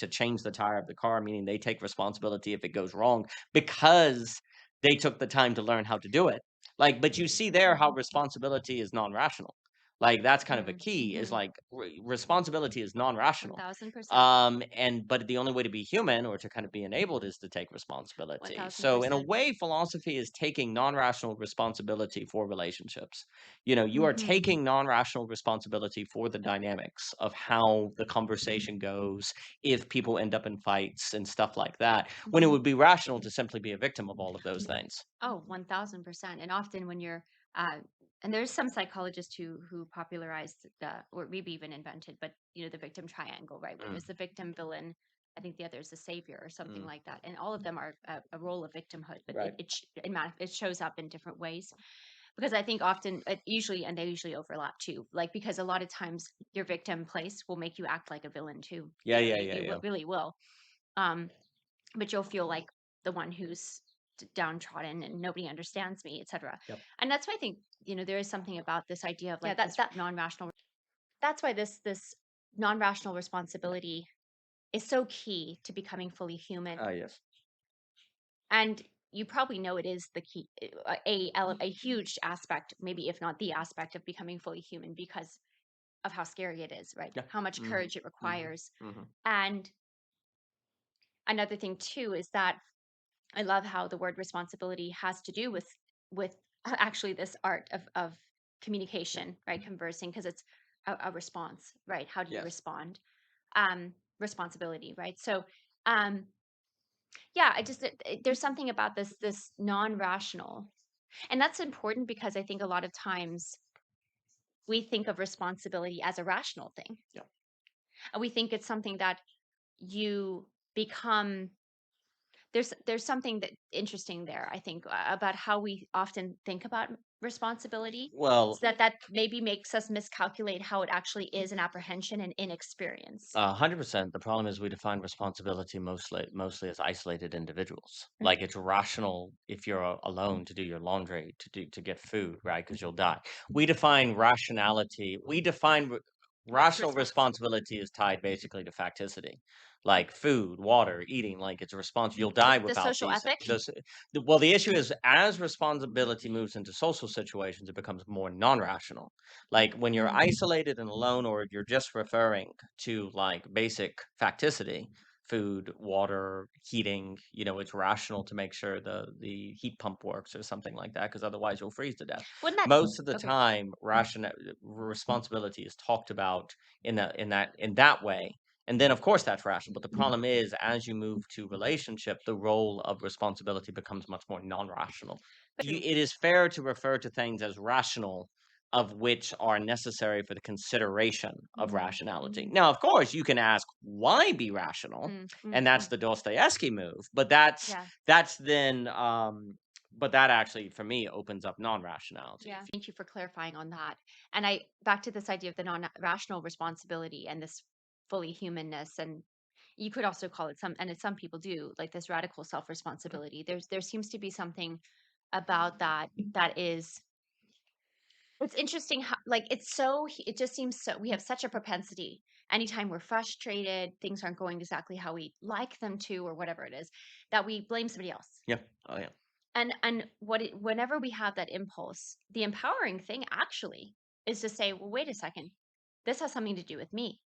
change the tire of the car, meaning they take responsibility if it goes wrong because they took the time to learn how to do it. Like, but you see there how responsibility is non-rational. Like that's kind of a Mm. key is Mhm. like responsibility is non-rational. 1000%. And but the only way to be human or to kind of be enabled is to take responsibility. So in a 1000%. way, philosophy is taking non-rational responsibility for relationships. You are Mhm. taking non-rational responsibility for the dynamics of how the conversation goes, if people end up in fights and stuff like that, when it Mhm. would be rational to simply be a victim of all of those things. Oh, 1000%. And often when you're uh and there's some psychologists who popularized the or maybe even invented, but the victim triangle, right? Where Mm, there's the victim, villain, I think the other is the savior or something mm, like that. And all of them are a role of victimhood, but right. it shows up in different ways. Because I think often usually and they usually overlap too. Like because a lot of times your victim place will make you act like a villain too. Yeah, yeah, yeah, yeah. Really will. Um but you'll feel like the one who's downtrodden and nobody understands me, etc. Yep. And that's why I think there is something about this idea of like that non-rational. That's why this non-rational responsibility is so key to becoming fully human. Ah, yes. And you probably know it is the key, a huge aspect, maybe if not the aspect of becoming fully human because of how scary it is, right? Yeah. How much Hmm. courage it Hmm. requires. Hmm. And another thing too is that I love how the word responsibility has to do with actually this art of Yeah. communication, right? Conversing because it's a response, right? How do you Yes. respond? Responsibility, right? So, um, yeah, there's something about this non-rational, and that's important because I think a lot of times we think of responsibility as a rational thing, Yeah. and we think it's something that you become there's something that interesting there, I think, about how we often think about responsibility. Well, So that maybe makes us miscalculate how it actually is in apprehension and in experience. 100%. The problem is we define responsibility mostly as isolated individuals. Mm. Like it's rational if you're alone to do your laundry, to get food, right? Because you'll die. We define rationality. We define rational responsibility is tied basically to facticity, like food, water, eating. Like it's a response. You'll die The without social these ethic. things. Well, the issue is as responsibility moves into social situations, it becomes more non-rational. Like when you're Mm. isolated and alone, or if you're just referring to like basic facticity, food, water, heating, it's rational to make sure the heat pump works or something like that, because otherwise you'll freeze to death. Wouldn't that Most of the okay? time, responsibility is talked about in that way. And then of course that's rational. But the problem is as you move to relationship, the role of responsibility becomes much more non-rational. True. It is fair to refer to things as rational of which are necessary for the consideration of Hmm. rationality. Hmm. Now, of course, you can ask why be rational, Mm, mm, and that's mm. the Dostoevsky move. But that's Yeah, that's then, but that actually for me opens up non-rationality. yeah. Thank you for clarifying on that. And I back to this idea of the non-rational responsibility and this fully humanness, and you could also call it and it's some people do like this radical self-responsibility. There seems to be something about that that is It's interesting how like, it just seems so we have such a propensity anytime we're frustrated, things aren't going exactly how we like them to or whatever it is, that we blame somebody else. Yeah. Oh, yeah. And whenever we have that impulse, the empowering thing actually is to say, "Well, wait a second. This has something to do with me.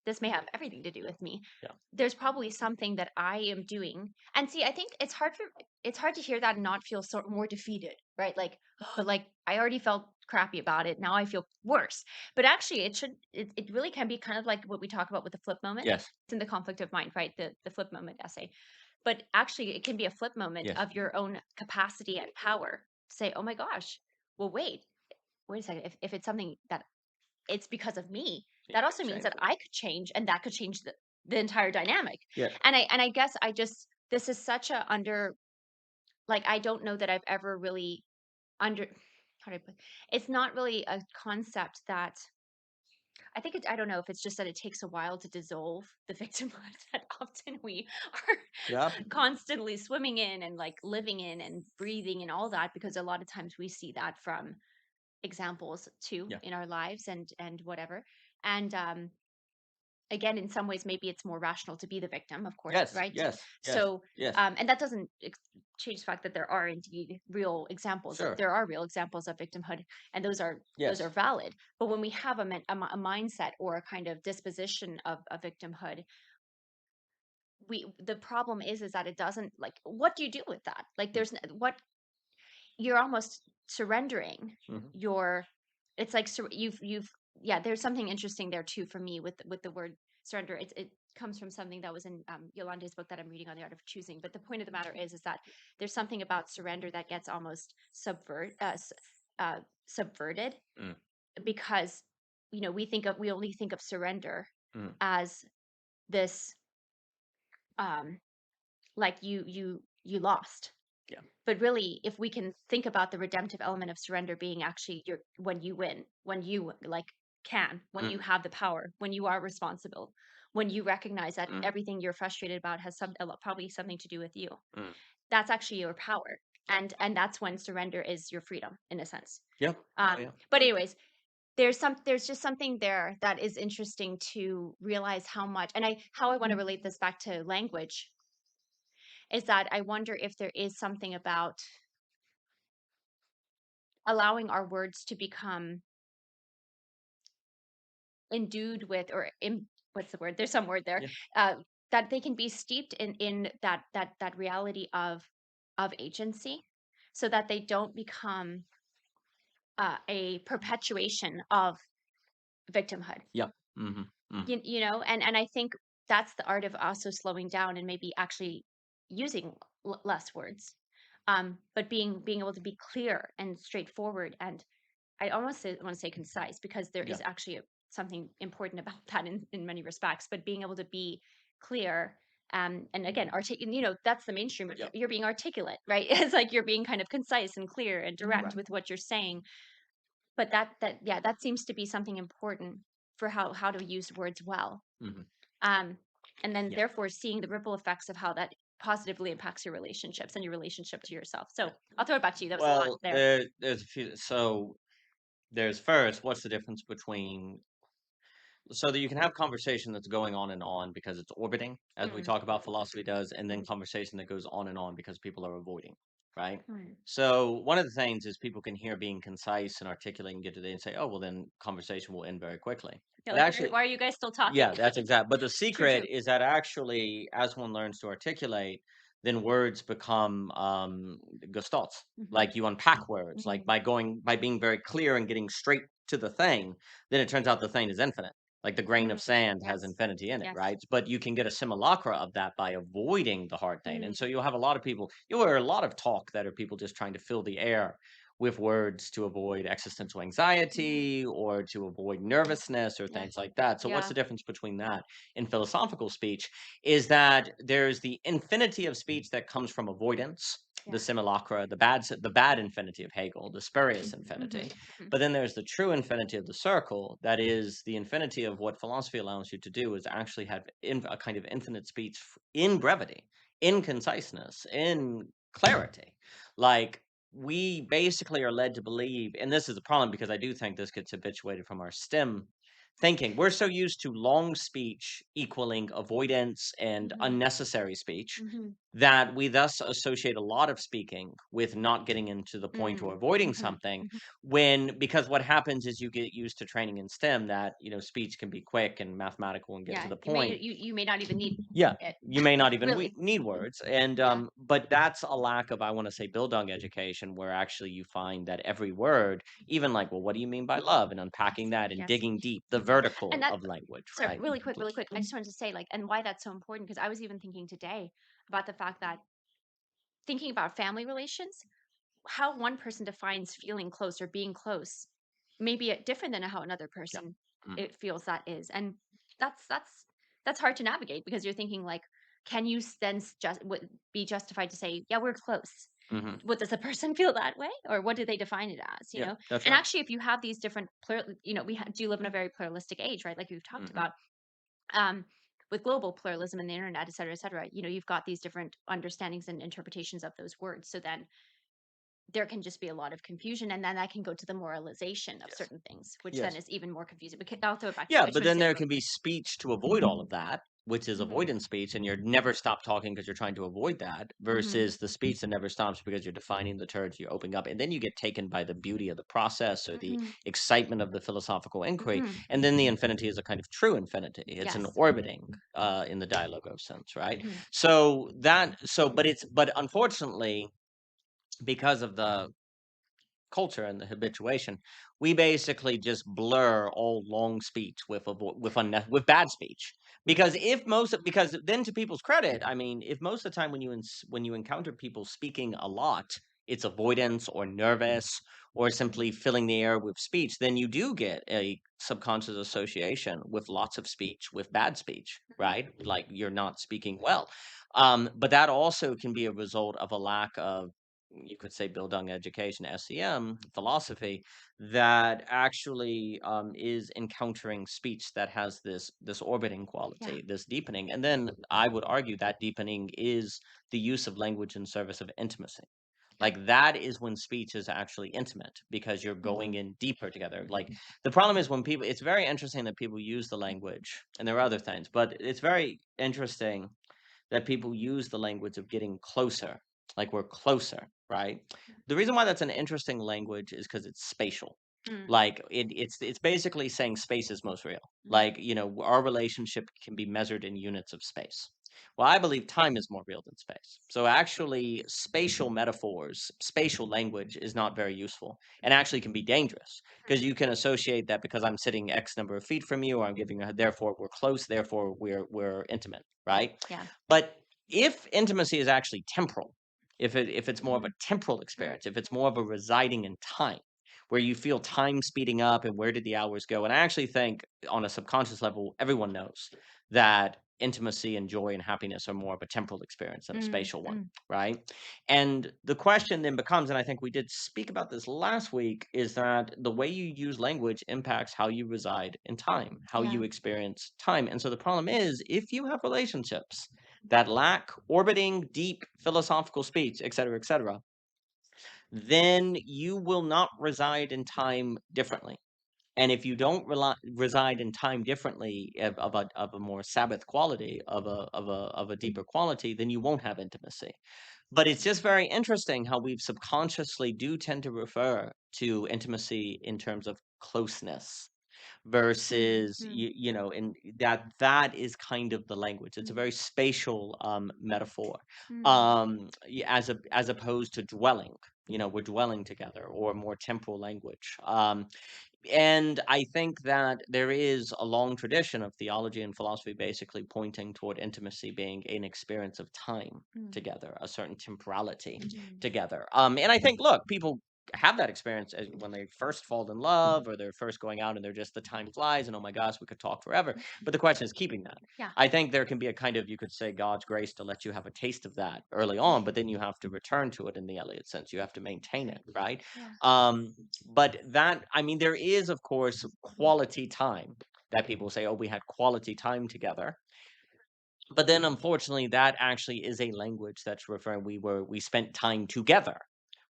This may have everything to do with me. Yeah. There's probably something that I am doing." And see, I think it's hard to hear that and not feel sort more defeated, right? Like, oh, like I already felt crappy about it. Now I feel worse. But actually it really can be kind of like what we talk about with the flip moment. Yes. It's in the conflict of mind, right? The flip moment essay. But actually it can be a flip moment Yes. of your own capacity and power. Say, oh my gosh, well, wait a second. If it's something that it's because of me. You That can also means change that it. I could change and that could change the entire dynamic. Yeah. And I guess I just this is such a under like I don't know that I've ever really under how do I put it's not really a concept that I think I don't know if it's just that it takes a while to dissolve the victimhood that often we are Yeah. constantly swimming in and like living in and breathing and all that because a lot of times we see that from examples too Yeah. in our lives and whatever. And again, in some ways, maybe it's more rational to be the victim, of course, Yes. right? Yes. Yes. So, Yes. and that doesn't change the fact that there are indeed real examples of Sure. there are real examples of victimhood, and those are Yes. valid. But when we have a mindset or a kind of disposition of a victimhood, we the problem is that it doesn't like what do you do with that? Like, Mm. what you're almost surrendering Mhm. your it's like you've yeah, there's something interesting there too for me with the word surrender. It comes from something that was in Yolanda's book that I'm reading on the art of choosing. But the point of the matter is that there's something about surrender that gets almost uh, subverted Mm. because we only think of surrender Mm. as this um like you lost. Yeah. But really, if we can think about the redemptive element of surrender being actually your when you win, when you like when you Mm. have the power, when you are responsible, when you recognize that Mm. everything you're frustrated about has probably something to do with you. Mm. That's actually your power. And that's when surrender is your freedom in a sense. Yeah. Oh, yeah. But anyways, there's just something there that is interesting to realize how much and how I want to relate this back to language is that I wonder if there is something about allowing our words to become endued with or what's the word? There's some word there. Yeah. Uh, that they can be steeped in that reality of agency, so that they don't become a perpetuation of victimhood. Yeah. Mhm. Mhm. And I think that's the art of also slowing down and maybe actually using less words, but being able to be clear and straightforward and I almost want to say concise because there Yeah. is actually something important about that in many respects, but being able to be clear and again, that's the mainstream. Yeah. You're being articulate, right? It's like you're being kind of concise and clear and direct Right. with what you're saying. But yeah, that seems to be something important for how to use words well. Mhm. Um, and then Yeah. therefore seeing the ripple effects of how that positively impacts your relationships and your relationship to yourself. So Yeah. I'll throw it back to you. That was a lot Well, there. there's a few. So there's first, what's the difference between so that you can have conversation that's going on because it's orbiting, as we Mm, talk about philosophy does, and then mhm, conversation that goes on because people are avoiding, right? mm. So one of the things is people can hear being concise and articulate and get to the and say, oh, well, then conversation will end very quickly. You're But like, actually, why are you guys still talking? yeah, that's exact. But the True, secret true. is that actually, as one learns to articulate, then words become gestalts. Mhm, Like you unpack words, like mhm. by being very clear and getting straight to the thing. Then it turns out the thing is infinite. Like the grain of Mm, sand has yes, infinity in it, yes. right? But you can get a simulacra of that by avoiding the hard thing. And Mm, so you'll have a lot of people. You'll hear a lot of talk that are people just trying to fill the air with words to avoid existential mhm. anxiety or to avoid nervousness or Yeah, things like that. So what's yeah, the difference between that in philosophical speech is that there's the infinity of speech that comes from avoidance, the yeah. simulacra, the bad infinity of Hegel, the spurious Mhm, infinity. mhm. But then there's the true infinity of the circle, that is the infinity of what philosophy allows you to do is actually have a kind of infinite speech in brevity, in conciseness, in clarity. Like we basically are led to believe, and this is a problem because I do think this gets habituated from our STEM thinking. We're so used to long speech equaling avoidance and Mhm. unnecessary speech Mhm. that we thus associate a lot of speaking with not getting into the point or Mm. avoiding Mhm. something, Mhm. when because what happens is you get used to training in STEM that speech can be quick and mathematical and get to Yeah, the you may point. you may not even need Yeah, it, you may not even really. need words, and Yeah. but that's a lack of, I want to say, Bildung education, where actually you find that every word, even like, well, what do you mean by love, and unpacking that and Yes. digging deep, the And vertical that of language, sorry, right? really quick. I just wanted to say, like, and why that's so important, because I was even thinking today about the fact that thinking about family relations, how one person defines feeling close or being close may be different than how another Yeah. person Mhm. it feels that is. And that's that's that's hard to navigate, because you're thinking like, can you just be justified to say, yeah, we're close? Mhm. What does the person feel that way, or what do they define it as, Yeah, that's and right. actually, if you have these different do live in a very pluralistic age, right, like we've talked Mhm. about, um, with global pluralism and the internet, et cetera, you've got these different understandings and interpretations of those words. So then there can just be a lot of confusion, and then that can go to the moralization of Yes. certain things, which then Yes. is even more confusing. But I'll throw it back to you. Yeah, I just but want to then say that there really can be quick. speech to avoid all of that, which is Hmm. avoidance speech, and you're never stop talking because you're trying to avoid that, Hmm. versus the speech that never stops because you're defining the terms, you're opening up, and then you get taken by the beauty of the process or the Hmm. excitement of the philosophical inquiry, Hmm. and then the infinity is a kind of true infinity. It's an Yes. orbiting in the dialogo sense, right? Hmm. But unfortunately, because of the culture and the habituation, we basically just blur all long speech with with bad speech. Because then, to people's credit, I mean, if most of the time when when you encounter people speaking a lot, it's avoidance or nervous or simply filling the air with speech, then you do get a subconscious association with lots of speech with bad speech, right? Like you're not speaking well. But that also can be a result of a lack of, you could say, Bildung education, SEM philosophy, that actually is encountering speech that has this orbiting Yeah. quality, this deepening, and then I would argue that deepening is the use of language in service of intimacy. Yeah. Like that is when speech is actually intimate because you're going Hmm. in deeper together. Like the problem is when people, it's very interesting that people use the language, and there are other things, but it's very interesting that people use the language of getting closer, like we're closer, right? The reason why that's an interesting language is because it's spatial. Mm. Like it's basically saying space is most real. Mm. Like, our relationship can be measured in units of space. Well, I believe time is more real than space. So actually, spatial metaphors, spatial language is not very useful and actually can be dangerous because you can associate that because I'm sitting X number of feet from you, or I'm giving a, therefore we're close, therefore we're intimate, right? Yeah. But if intimacy is actually temporal, if it's more of a Hmm. temporal experience, if it's more of a residing in time, where you feel time speeding up and where did the hours go? And I actually think on a subconscious level, everyone knows that intimacy and joy and happiness are more of a temporal experience than a Mm. spatial one, Mm. right? And the question then becomes, and I think we did speak about this last week, is that the way you use language impacts how you reside in time, how Yeah. you experience time. And so the problem is, if you have relationships that lack orbiting, deep philosophical speech, et cetera, then you will not reside in time differently. And if you don't reside in time differently, of a more Sabbath quality, of a deeper quality, then you won't have intimacy. But it's just very interesting how we've subconsciously do tend to refer to intimacy in terms of closeness Mm. versus, Mm. and that is kind of the language. It's a Mm. very spatial metaphor, Mm. as opposed to dwelling. We're dwelling together, or more temporal language. And I think that there is a long tradition of theology and philosophy basically pointing toward intimacy being an experience of time Mm. together, a certain temporality Mm. together. And I think, look, people have that experience when they first fall in love, or they're first going out and they're just, the time flies and oh my gosh, we could talk forever. But the question is keeping that. Yeah. I think there can be a kind of, you could say, God's grace to let you have a taste of that early on, but then you have to return to it in the Eliot sense. You have to maintain it, right? Yeah. But that, I mean, there is, of course, quality time that people say, oh, we had quality time together. But then, unfortunately, that actually is a language that's referring, we spent time together.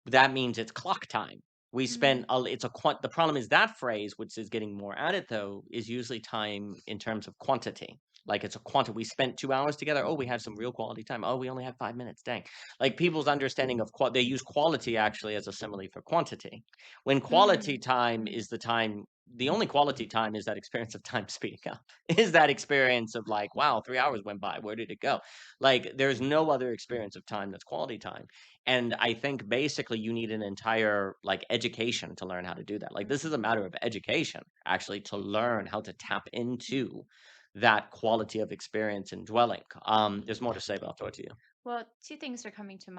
that means it's clock time. We Mm, spend a it's a quant the problem is that phrase, which is getting more at it though, is usually time in terms of quantity. Like it's a quantity. We spent 2 hours together. Oh, we had some real quality time. Oh, we only had 5 minutes. Dang. Like people's understanding of they use quality actually as a simile for quantity. When quality mm, time mm. is the only quality time is that experience of time speeding up. Is that experience of like, wow, 3 hours went by. Where did it go? Like there's no other experience of time that's quality time. And I think basically you need an entire like education to learn how to do that. Like this is a Mhm, matter of education actually to learn how to tap into that quality of experience and dwelling. There's more to say, but I'll throw it to you. well, two things are coming to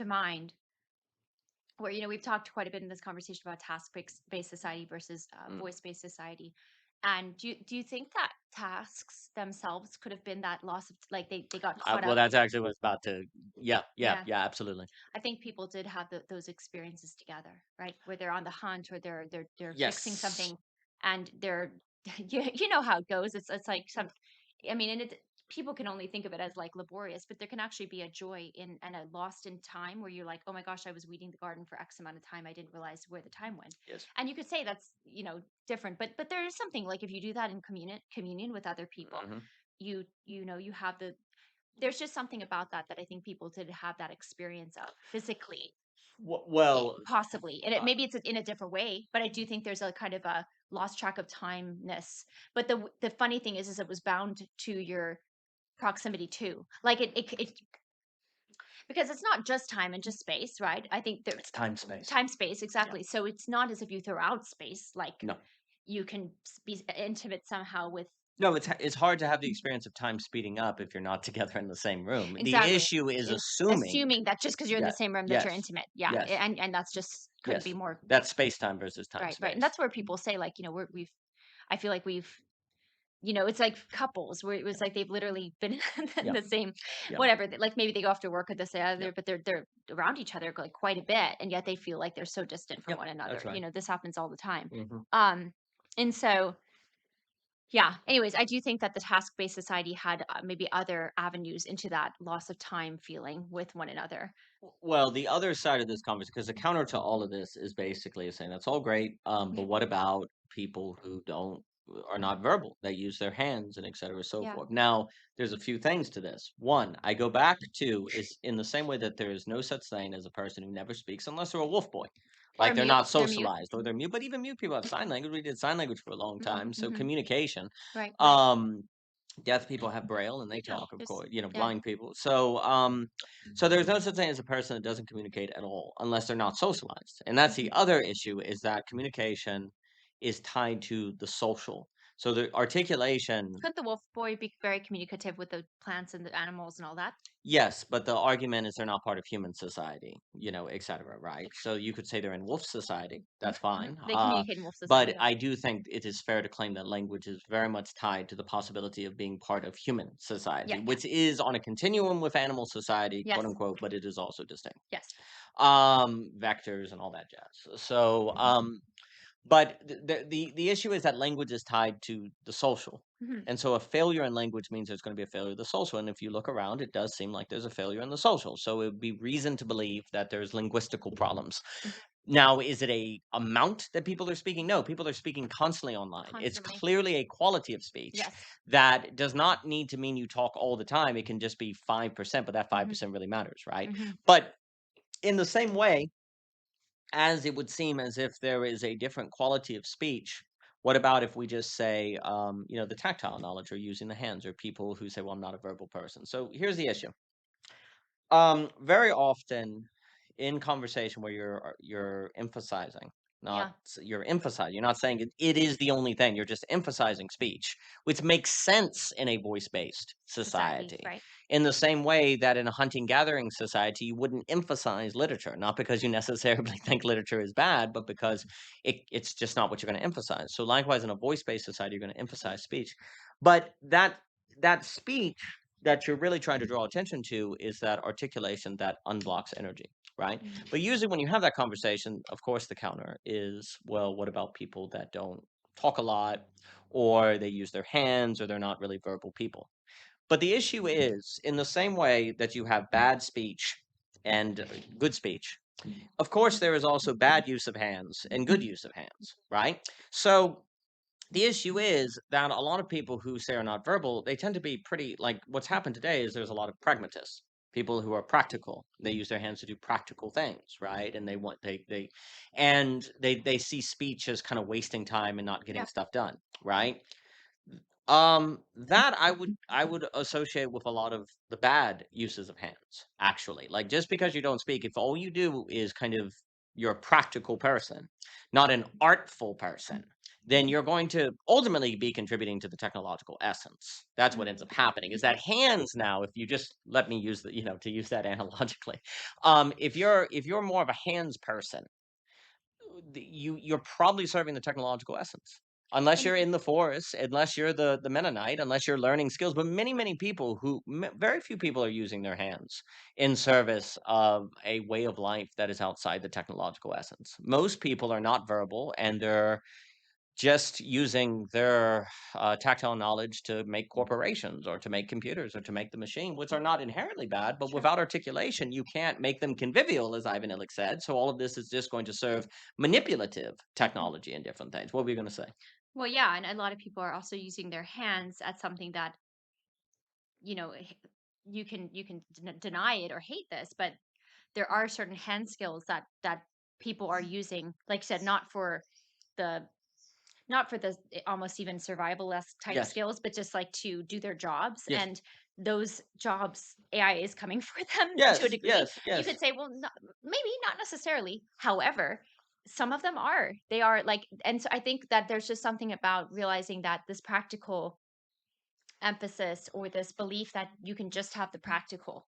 mind where we've talked quite a bit in this conversation about task based society versus Mm. voice based society. And do you think that tasks themselves could have been that loss of, like, they got caught Well, up? that's actually what's about to. Yeah, yeah, Yeah, yeah, absolutely. I think people did have those experiences together, right? Where they're on the hunt, or they're fixing Yes, something, and they're you know how it goes. It's like some, I mean, and people can only think of it as like laborious, but there can actually be a joy in and a lost in time where you're like, oh my gosh, I was weeding the garden for X amount of time, I didn't realize where the time went. yes. And you could say that's different, but there is something like if you do that in communion with other people, Hmm. you have there's just something about that I think people did have that experience of physically, Well, possibly, and uh, maybe it's in a different way, but I do think there's a kind of a lost track of timeness. But the funny thing is it was bound to your proximity too, like it because it's not just time and just space, right? I think there it's time space. time space, Yeah. exactly. So it's not as if you throw out space, like No. you can be intimate somehow with. No, it's hard to have the experience of time speeding up if you're not together in the same room. The Exactly. issue is assuming. Assuming that just because you're in the Yeah. same room that you're Yes. intimate. Yeah. Yes. And that's just couldn't be Yes. more. That's space-time versus time Right, right. And space. that's where people say, like, I feel like it's like couples where it was like they've literally been in Yeah. the same, Yeah. whatever. Like maybe they go off to work or this, the Yeah. other, but they're around each other like quite a bit, and yet they feel like they're so distant from Yep. one another. That's right. This happens all the time. Mhm. Um, and so yeah. Anyways, I do think that the task-based society had maybe other avenues into that loss of time feeling with one another. Well, the other side of this conversation, because the counter to all of this is basically saying that's all great, but Yeah, what about people who don't are not verbal? They use their hands and et cetera, so yeah. forth. Now, there's a few things to this. One, I go back to is in the same way that there is no such thing as a person who never speaks unless they're a wolf boy. Or Like they're mute. not They're mute. socialized or they're mute, but even mute people have sign language. We did sign language for a long Mm-hmm, time. So mm-hmm. communication. Right, right. Um, deaf people have braille and they Yeah. talk, of There's course, yeah. blind people. So there's no such thing as a person that doesn't communicate at all unless they're not socialized. And that's the Mhm. other issue is that communication is tied to the social. So the articulation. Could the wolf boy be very communicative with the plants and the animals and all that? Yes, but the argument is they're not part of human society, et cetera, right? So you could say they're in wolf society. Mhm, That's mhm. fine. They communicate in wolf society, But yeah. I do think it is fair to claim that language is very much tied to the possibility of being part of human Yeah, society, yeah. which is on a continuum with animal society, quote Yes, unquote, but it is also distinct. yes. Vectors and all that jazz. But the issue is that language is tied to the social. Mhm, And so a failure in language means there's going to be a failure of the social. And if you look around, it does seem like there's a failure in the social. So it would be reason to believe that there's linguistical problems. mhm. Now, is it a amount that people are speaking? No, people are speaking constantly online. It's Constantly. clearly a quality of speech Yes. that does not need to mean you talk all the time. It can just be 5%, but that Mhm, 5% really matters, right? mhm. But in the same way, as it would seem as if there is a different quality of speech. What about if we just say, the tactile knowledge or using the hands, or people who say, well, I'm not a verbal person. So here's the issue. Very often in conversation where you're emphasizing, not Yeah, you're emphasizing, you're not saying it is the only thing, you're just emphasizing speech, which makes sense in a voice-based society, society. right? In the same way that in a hunting gathering society, you wouldn't emphasize literature, not because you necessarily think literature is bad, but because it's just not what you're going to emphasize. So likewise, in a voice-based society, you're going to emphasize speech. But that speech that you're really trying to draw attention to is that articulation that unblocks energy, right? Mhm. But usually when you have that conversation, of course, the counter is, well, what about people that don't talk a lot or they use their hands or they're not really verbal people? But the issue is, in the same way that you have bad speech and good speech, Of course, there is also bad use of hands and good use of hands, right? So the issue is that a lot of people who say are not verbal, they tend to be pretty like what's happened today is there's a lot of pragmatists, people who are practical. They use their hands to do practical things, right? And they see speech as kind of wasting time and not getting Yeah. stuff done, right? That I would associate with a lot of the bad uses of hands, actually. Like just because you don't speak, if all you do is kind of you're a practical person, not an artful person, then you're going to ultimately be contributing to the technological essence. That's what ends Mhm. up happening. Is that hands now, if you just let me use the, to use that analogically, if you're more of a hands person, you're probably serving the technological essence. Unless And you're in the forest, unless you're the Mennonite, unless you're learning skills, but many people very few people are using their hands in service of a way of life that is outside the technological essence. Most people are not verbal, and they're just using their tactile knowledge to make corporations or to make computers or to make the machine, which are not inherently bad, but sure. without articulation, you can't make them convivial, as Ivan Illich said. So all of this is just going to serve manipulative Mhm. technology and different things. What were you going to say? Well, yeah, and a lot of people are also using their hands as something that, you know, you can deny it or hate this, but there are certain hand skills that people are using, like I said, the not for the almost even survivalist type Yes, skills, but just like to do their jobs. yes, And those jobs, AI is coming for them to a yes, degree. yes, You yes, could say, well, maybe not necessarily. However, some of them are. They are like, and so I think that there's just something about realizing that this practical emphasis or this belief that you can just have the practical,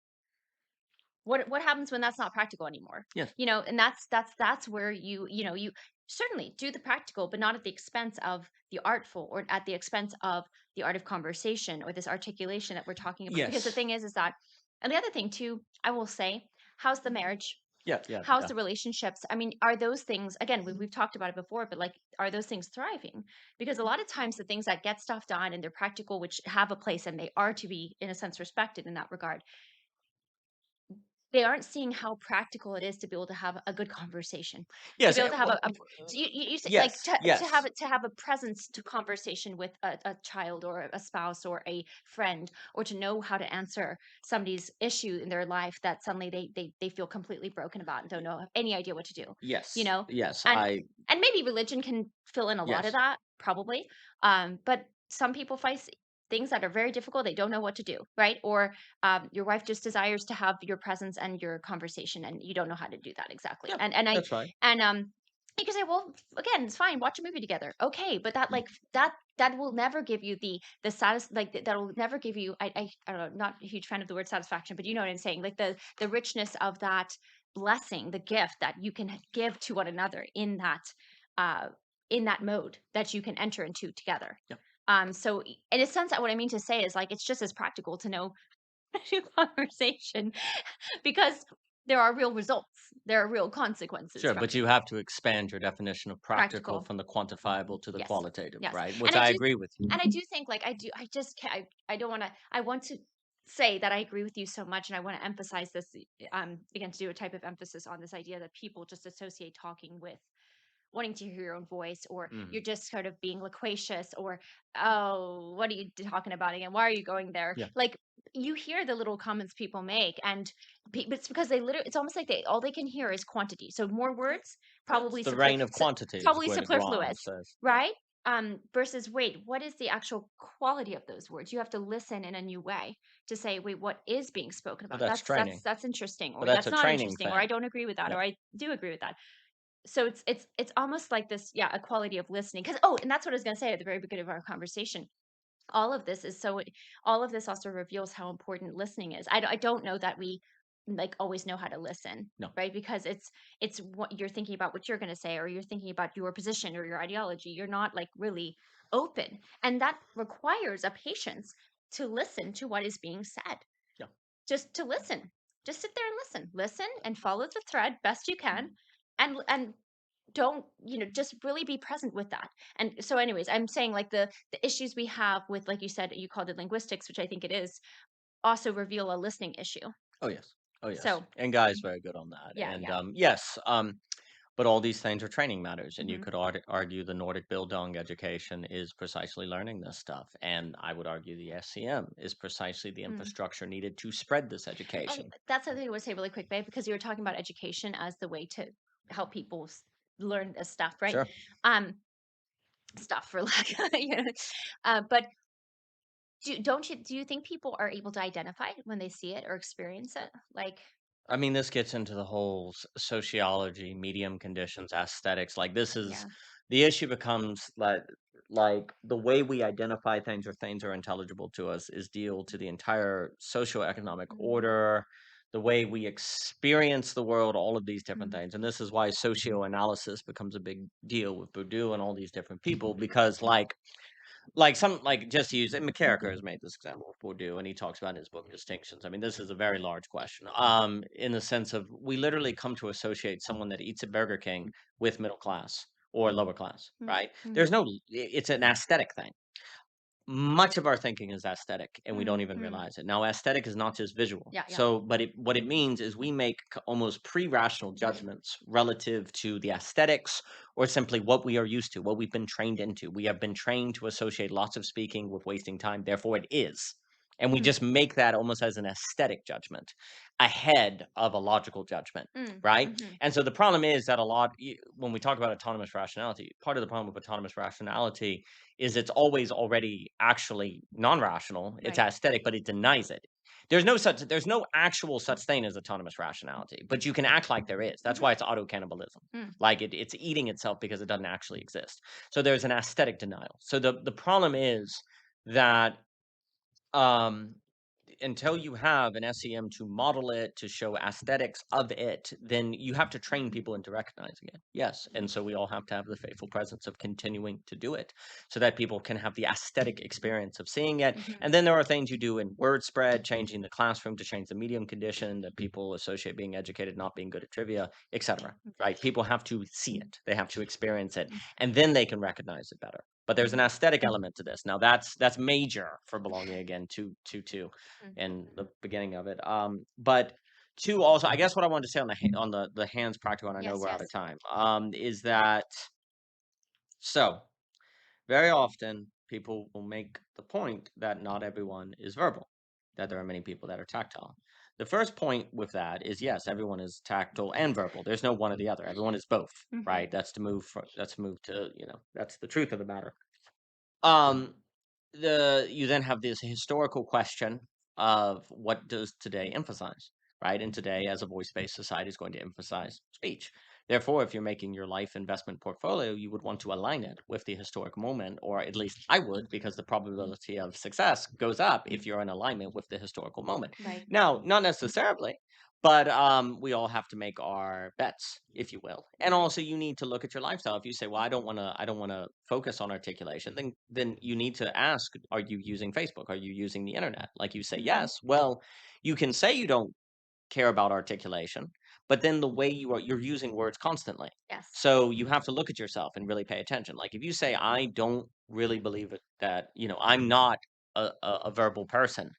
what happens when that's not practical anymore? yes, And that's where you certainly do the practical, but not at the expense of the artful or at the expense of the art of conversation or this articulation that we're talking about. Because the yes, thing is that, and the other thing too, I will say, how's the marriage? yeah, yeah, How's yeah. the relationships? I mean, are those things, again, we've talked about it before, but like, are those things thriving? Because a lot of times the things that get stuff done and they're practical, which have a place and they are to be, in a sense, respected in that regard, they aren't seeing how practical it is to be able to have a good conversation, to Yes, be able to have a uh, you say like yes, yes, to have a presence to conversation with a child or a spouse or a friend, or to know how to answer somebody's issue in their life that suddenly they feel completely broken about and don't know have any idea what to do, you yes, know? yes. And maybe religion can fill in a lot of Yes, that, probably. But some people face things that are very difficult, they don't know what to do, right? Or your wife just desires to have your presence and your conversation and you don't know how to do that exactly, yeah, and I that's right. and you can say, well, again, it's fine, watch a movie together, okay, but that like that will never give you the that'll never give you, I don't know, not a huge fan of the word satisfaction, but you know what I'm saying, like the richness of that blessing, the gift that you can give to one another uh in that mode that you can enter into together. Yeah. So in a sense, that what I mean to say is like it's just as practical to know to conversation because there are real results. There are real consequences Sure, from but it. you have to expand your definition of practical Practical. from the quantifiable to the Yes. qualitative, Yes. right? And Which I I do agree with you. and I do think like I just can't I don't want to I want to say that I agree with you so much and I want to emphasize this again to do a type of emphasis on this idea that people just associate talking with wanting to hear your own voice, or Mhm. you're just sort of being loquacious, or oh, what are you talking about again, why are you going there, Yeah. like you hear the little comments people make, and but it's because they literally, it's almost like they all they can hear is quantity, so more Yeah. words, Yes, probably the reign of quantity, as probably Guédiguerre superfluous, says. Yeah. right? Versus wait, what is the actual quality of those words? You have to listen in a new way to say, wait, what is being spoken But about? that's training. That's interesting, But or that's that's a not training interesting, or I thing. don't agree with that, Yeah. or I do agree with that. So it's almost like this, yeah, a quality of listening. Because oh, and that's what I was going to say at the very beginning of our conversation. All of this is so all of this also reveals how important listening is. I don't know that we like always know how to listen, No. right? Because it's what you're thinking about, what you're going to say, or you're thinking about your position or your ideology. You're not like really open, and that requires a patience to listen to what is being said, Yeah. just to listen, just sit there and listen and follow the thread best you can, and don't, just really be present with that. And so anyways, I'm saying like the issues we have with, like you said, you called it linguistics, which I think it is, also reveal a listening issue. Oh, yes. Oh, yes, So, and Guy's very good on that, yeah, and, yeah. yes, but all these things are training matters, and you Mhm. could argue the Nordic Bildung education is precisely learning this stuff, and I would argue the SCM is precisely the Mm. infrastructure needed to spread this Oh, education. that's something I would say really quick, babe, because you were talking about education as the way to help people learn this stuff, right? Sure. Um, stuff for lack, you know, but do you think people are able to identify it when they see it or experience it? Like, I mean, this gets into the whole sociology, medium conditions, aesthetics. Like this is yeah. the issue becomes like the way we identify things or things are intelligible to us is deal to the entire socioeconomic Mhm, order, the way we experience the world, all of these different mhm, things. And this is why socioanalysis becomes a big deal with Bourdieu and all these different people because like just to use it, McCarricker has made this example of Bourdieu, and he talks about in his book Distinctions. I mean, this is a very large question. In the sense of we literally come to associate someone that eats at Burger King with middle class or lower class, mm, right? mhm, There's no, it's an aesthetic thing. Much of our thinking is aesthetic, and we don't mm, even mm. realize it. Now, aesthetic is not just visual. Yeah, yeah. So, but what it means is we make almost pre-rational judgments relative to the aesthetics or simply what we are used to, what we've been trained into. We have been trained to associate lots of speaking with wasting time, therefore it is. And we Mm, just make that almost as an aesthetic judgment ahead of a logical judgment, mm, right? mhm, And so the problem is that when we talk about autonomous rationality, part of the problem with autonomous rationality is it's always already actually non-rational. It's right. aesthetic, but it denies it. There's no actual such thing as autonomous rationality, but you can act like there is. That's Mhm, why it's auto cannibalism. mm, Like it's eating itself because it doesn't actually exist. So there's an aesthetic denial. So the problem is that um until you have an SEM to model it, to show aesthetics of it, then you have to train people into recognizing it. Yes. And so we all have to have the faithful presence of continuing to do it so that people can have the aesthetic experience of seeing it. mhm, And then there are things you do in word spread, changing the classroom to change the medium condition that people associate being educated, not being good at trivia, etc. Right? People have to see it, they have to experience it, mm, and then they can recognize it better. But there's an mhm, aesthetic element to this. Now that's major for belonging again to mm. in the beginning of it. But two also, I guess what I wanted to say on the hands practical, and I know Yes, we're out of yes. time, is that so very often people will make the point that not everyone is verbal, that there are many people that are tactile. The first point with that is yes, everyone is tactile and verbal. There's no one or the other. Everyone is both, Mhm, right? That's to move to that's the truth of the matter. Um, you then have this historical question of what does today emphasize, right? And today, as a voice-based society, is going to emphasize speech. Therefore, if you're making your life investment portfolio, you would want to align it with the historic moment, or at least I would, because the probability of success goes up if you're in alignment with the historical moment. right. Now, not necessarily, but we all have to make our bets, if you will. And Right. also you need to look at your lifestyle. If you say, well, I don't want to focus on articulation, then you need to ask, are you using Facebook? Are you using the internet? Like you say, Mhm. yes. Well, you can say you don't care about articulation, but then the way you're using words constantly. Yes. So you have to look at yourself and really pay attention. Like if you say, I don't really believe it, that, I'm not a verbal person,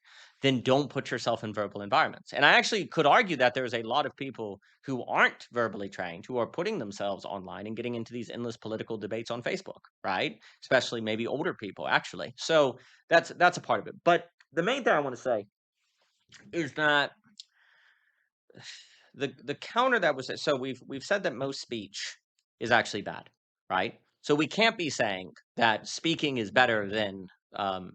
then don't put yourself in verbal environments. And I actually could argue that there's a lot of people who aren't verbally trained who are putting themselves online and getting into these endless political debates on Facebook, right? Especially maybe older people actually. So that's a part of it. But the main thing I want to say is that the counter that was so we've said that most speech is actually bad, right? So we can't be saying that speaking is better than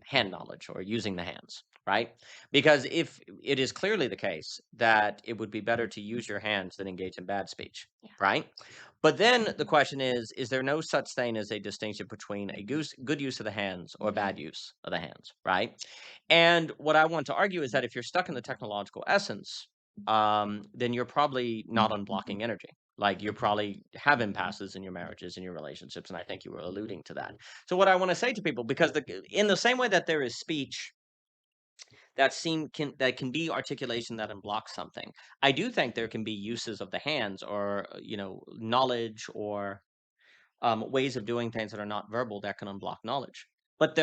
hand knowledge or using the hands, right? Because if it is clearly the case that it would be better to use your hands than engage in bad speech, Yeah. right? But then the question is there no such thing as a distinction between a good use of the hands or bad use of the hands, right? And what I want to argue is that if you're stuck in the technological essence, then you're probably not unblocking energy. Like you probably have impasses in your marriages and your relationships, and I think you were alluding to that. So what I want to say to people, because in the same way that there is speech that can be articulation that unblocks something, I do think there can be uses of the hands or knowledge or ways of doing things that are not verbal that can unblock knowledge. but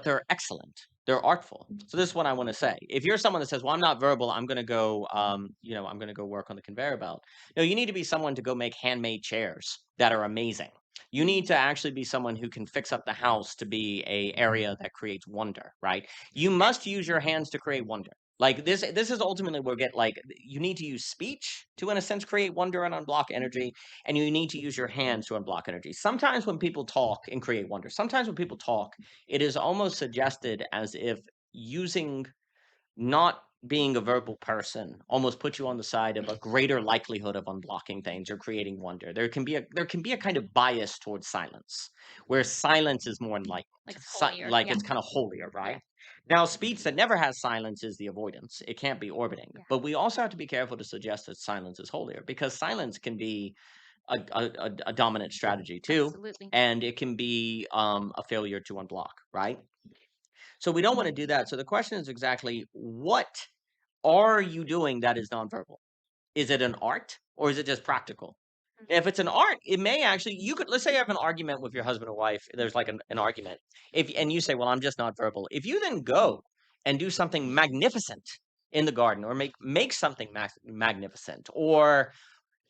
they're excellent. They're artful. So this is what I want to say. If you're someone that says, "Well, I'm not verbal. I'm going to go, I'm going to go work on the conveyor belt." No, you need to be someone to go make handmade chairs that are amazing. You need to actually be someone who can fix up the house to be a area that creates wonder, right? You must use your hands to create wonder. Like this is ultimately where we get like you need to use speech to, in a sense, create wonder and unblock energy, and you need to use your hands to unblock energy. Sometimes when people talk and create wonder, sometimes when people talk, it is almost suggested as if using not being a verbal person almost puts you on the side of a greater likelihood of unblocking things or creating wonder. There can be a kind of bias towards silence, where silence is more enlightened, Like it's holier. like Yeah. it's kind of holier, Yeah. right? Now, speech that never has silence is the avoidance. It can't be orbiting. Yeah. But we also have to be careful to suggest that silence is holier, because silence can be a dominant strategy too, Absolutely. and it can be a failure to unblock, right? So we don't want to do that. So the question is exactly what are you doing that is nonverbal? Is it an art or is it just practical? If it's an art, it may actually you could let's say you have an argument with your husband or wife. There's like an argument. If and you say, "Well, I'm just not verbal." If you then go and do something magnificent in the garden, or make something magnificent, or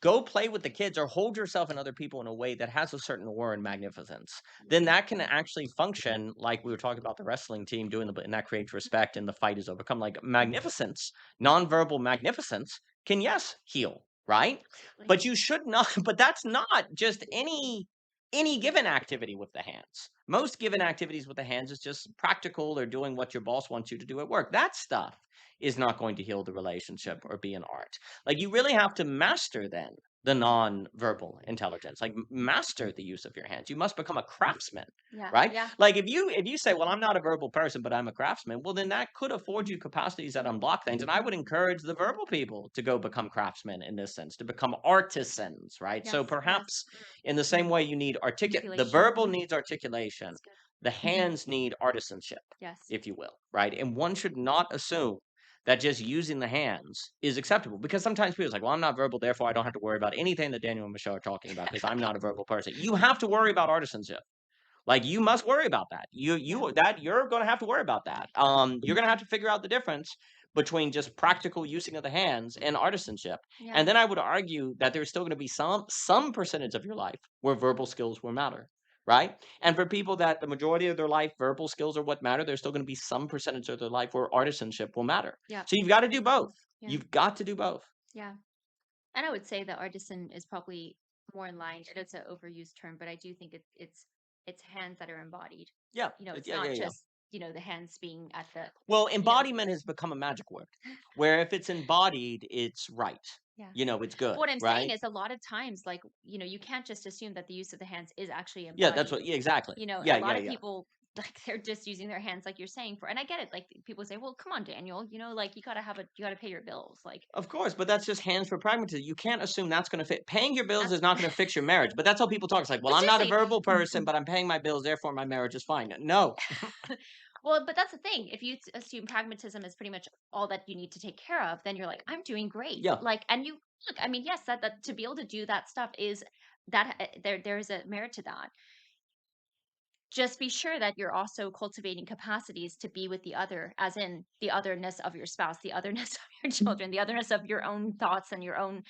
go play with the kids, or hold yourself and other people in a way that has a certain aura and magnificence, then that can actually function like we were talking about the wrestling team doing and that creates respect and the fight is overcome. Like magnificence, nonverbal magnificence can, yes, heal, right? Absolutely. But you should not, but that's not just any given activity with the hands. Most given activities with the hands is just practical or doing what your boss wants you to do at work. That stuff is not going to heal the relationship or be an art. Like you really have to master then the non-verbal intelligence. Like master the use of your hands. You must become a craftsman, Yeah. right? Yeah. Like if you say, "Well, I'm not a verbal person, but I'm a craftsman," well, then that could afford you capacities that unblock things. And I would encourage the verbal people to go become craftsmen in this sense, to become artisans, right? So Yes. Yes. perhaps in the same way you need the Articulation. verbal needs articulation, That's good. the hands need artisanship, Yes. if you will, right? And one should not assume that just using the hands is acceptable, because sometimes people are like, "Well, I'm not verbal, therefore I don't have to worry about anything that Daniel and Michelle are talking about because I'm not a verbal person." You have to worry about artisanship. Like you must worry about that. Yeah. You're going to have to worry about that. You're going to have to figure out the difference between just practical using of the hands and artisanship. Yeah. And then I would argue that there's still going to be some percentage of your life where verbal skills will matter, right? And for people that the majority of their life verbal skills are what matter, there's still going to be some percentage of their life where artisanship will matter. Yeah. So you've got to do both. Yeah. You've got to do both. Yeah. And I would say that artisan is probably more in line. It's an overused term, but I do think it's hands that are embodied. Yeah. It's Yeah. Yeah. not Yeah. just, the hands being at the, Well, you know, embodiment has become a magic word, where if it's embodied, it's right. yeah. It's good, What I'm saying right? is a lot of times, like, you can't just assume that the use of the hands is actually Yeah, that's embodied. what yeah, exactly. A Yeah, lot yeah, of yeah. people, like, they're just using their hands, like you're saying, and I get it. Like people say, well, come on, Daniel, like you gotta pay your bills. Like Of course, but that's just hands for pragmatism. You can't assume that's gonna fit. Paying your bills that's, is not gonna fix your marriage, but that's how people talk. It's like, "Well, but I'm not a seriously, verbal person, but I'm paying my bills, therefore my marriage is fine." No. well, but that's the thing. If you assume pragmatism is pretty much all that you need to take care of, then you're like, I'm doing great. Yeah. Like, and you look, I mean, yes, that to be able to do that stuff is that there is a merit to that. Just be sure that you're also cultivating capacities to be with the other, as in the otherness of your spouse, the otherness of your children, the otherness of your own thoughts and your own,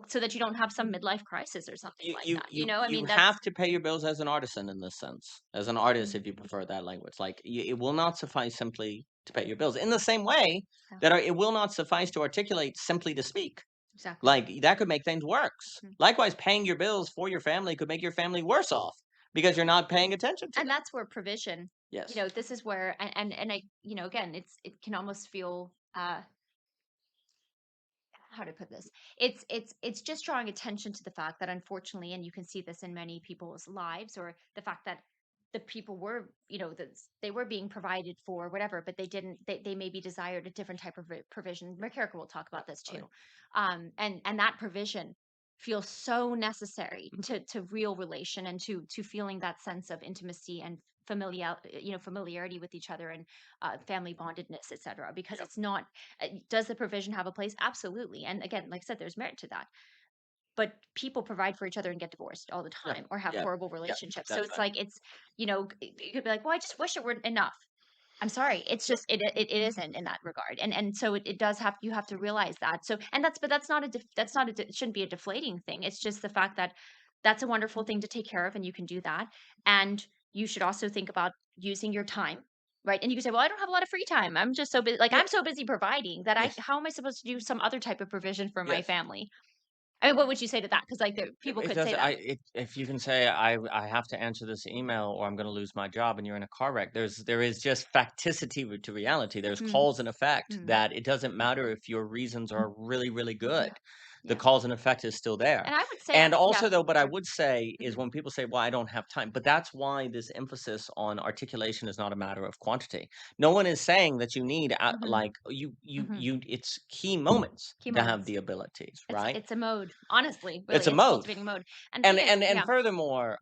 so that you don't have some midlife crisis or something You like you that. you I you mean, that's have to pay your bills as an artisan in this sense. As an artist, mm, if you prefer that language. Like, it will not suffice simply to pay your bills. In the same way yeah, that it will not suffice to articulate simply to speak. exactly. Like, that could make things worse. Mhm. Likewise, paying your bills for your family could make your family worse off because you're not paying attention to And them. that's where provision, Yes. this is where, and I, again, it can almost feel, how to put this, it's just drawing attention to the fact that, unfortunately, and you can see this in many people's lives, or the fact that the people were, that they were being provided for, whatever, but they maybe desired a different type of provision. Mercurica will talk about this Right. too. And that provision feels so necessary to real relation, and to feeling that sense of intimacy and familiarity with each other, and family bondedness, etc., because Yep. it's not, does the provision have a place? Absolutely. And again, like I said, there's merit to that. but people provide for each other and get divorced all the Yeah. time or have Yeah. horrible Yeah. relationships. So That's it's right. like you could be like, "Well, I just wish it were enough." I'm sorry. It's just it isn't in that regard. And so it does have you have to realize that. So and that's but that's not a that's not it shouldn't be a deflating thing. It's just the fact that that's a wonderful thing to take care of and you can do that. And you should also think about using your time. Right. And you can say, well, I don't have a lot of free time. I'm just so busy. Like Yeah. I'm so busy providing that Yes. how am I supposed to do some other type of provision for my Yes. family? I mean, what would you say to that? Because like people It could does. say that. If you can say I have to answer this email or I'm going to lose my job, and you're in a car wreck, there is just facticity to reality. There's Mm, cause and effect mm, that it doesn't matter if your reasons are really really good. yeah. The Yeah. cause and effect is still there. And I would say, And yeah. also though, but I Sorry. would say is Mhm, when people say, "Well, I don't have time," but that's why this emphasis on articulation is not a matter of quantity. No one is saying that you need mhm, like mhm. you. It's key moments Key to have moments. the abilities, right? It's a mode, honestly, It's really, a it's mode. cultivating mode, and And thing is and and yeah, furthermore,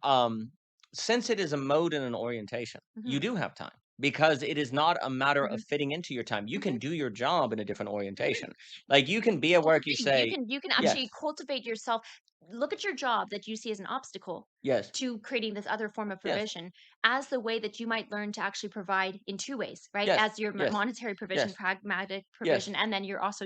since it is a mode and an orientation, you mhm, do have time because it is not a matter of mhm, fitting into your time. You can mhm, do your job in a different mhm. orientation. Like you can be at Well, work, you cultivating, say, you can yes, actually cultivate yourself. Look at your job that you see as an obstacle yes, to creating this other form of yes, provision as the way that you might learn to actually provide in 2 ways, right? yes, As your yes, monetary provision, yes, pragmatic yes, provision, and then you're also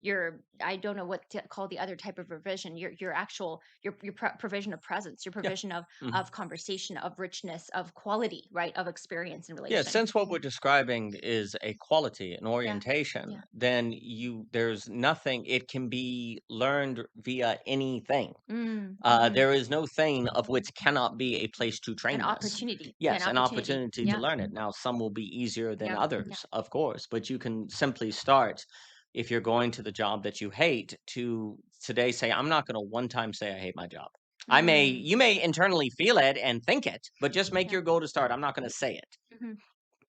your I don't know what to call the other type of provision, your actual your provision of presence, your yeah. provision Mhm. of conversation, of richness, of quality, right? Of experience and Yeah, relation. since what we're describing is a quality, an Yeah. orientation, Yeah. then there's nothing, it can be learned via anything. Mm, mhm. There is no thing of which cannot be a place to An train this. opportunity. Yeah, an Yes, an opportunity. opportunity to Yeah. learn it. Now, some will be easier than Yeah. Yeah. others, of course, but you can simply start if you're going to the job that you hate to today say, I'm not going to one time say I hate my job. Mm, You may internally feel it and think it, but just make yeah. your goal to start. I'm not going to say it, Mhm.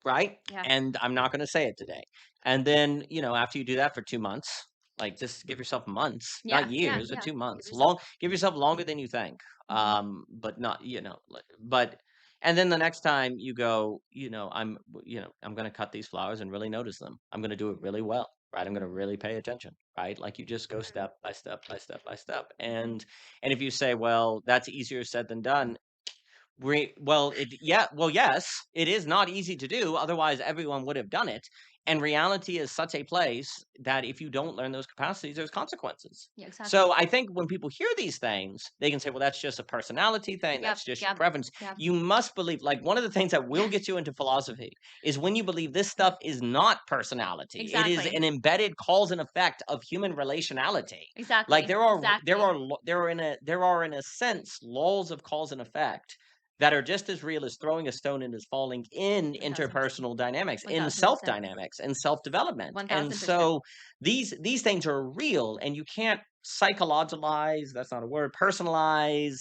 right? Yeah. And I'm not going to say it today. And then, after you do that for 2 months, like just give yourself months, not Yeah. Yeah. years, but Yeah. two Give months. yourself Give yourself longer than you think. mhm. But not, but and then the next time you go, I'm going to cut these flowers and really notice them. I'm going to do it really well, right? I'm going to really pay attention, right? Like you just go Mhm. step by step by step by step. Mhm. And if you say, well, that's easier said than done, well, yes, it is not easy to do, otherwise everyone would have done it, and reality is such a place that if you don't learn those capacities, there's consequences. Yeah, exactly. So, I think when people hear these things, they can say, "Well, that's just a personality thing, Yep. that's just your Yep. preference." Yep. You must believe like, one of the things that will get you into philosophy is when you believe this stuff is not personality, it is Exactly. an embedded cause and effect of human relationality. Like, Exactly. Exactly. there are in a sense laws of cause and effect that are just as real as throwing a stone and as falling in 1000%. interpersonal dynamics, in self 1000%. dynamics, and self development. And 1000%. so these things are real, and you can't psychologize. That's not a word. Personalize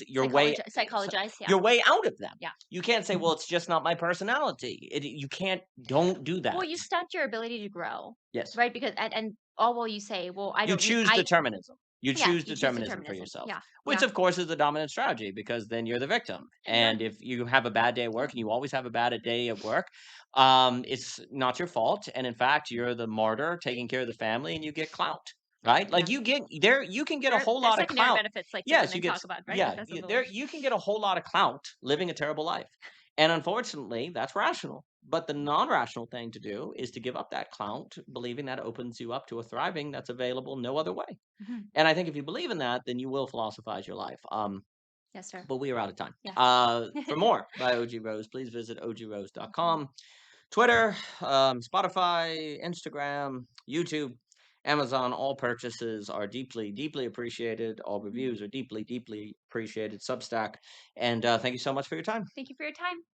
Psychologize. Yeah. your way out of them. Yeah. You can't say, "Well, it's just not my personality." You can't. Don't do Well, that. you stunt your ability to grow, Yes. right? Because and all while you say, well, I You don't need choose I determinism. You yeah, choose you choose determinism for determinism. yourself, Yeah. which Yeah. of course is the dominant strategy because then you're the victim. And you're And if you have a bad day at yeah. work and you always have a bad day at work, it's not your fault. And in fact, you're the martyr taking care of the family and you get clout, right? Like Yeah. you get there, you can get a whole There are lot of secondary clout. benefits like the Yes, women talk about, right? yeah, Because of the there, you can get a whole lot of clout living a terrible life. And unfortunately, that's rational. But the non-rational thing to do is to give up that clout, believing that opens you up to a thriving that's available no other way. mhm. And I think if you believe in that, then you will philosophize your life. Yes, sir. But we are out of time. Yeah. For more by OG Rose, please visit ogrose.com. Twitter, Spotify, Instagram, YouTube, Amazon, all purchases are deeply, deeply appreciated. All Mhm. reviews are deeply, deeply appreciated. Substack. And thank you so much for your time. Thank you for your time.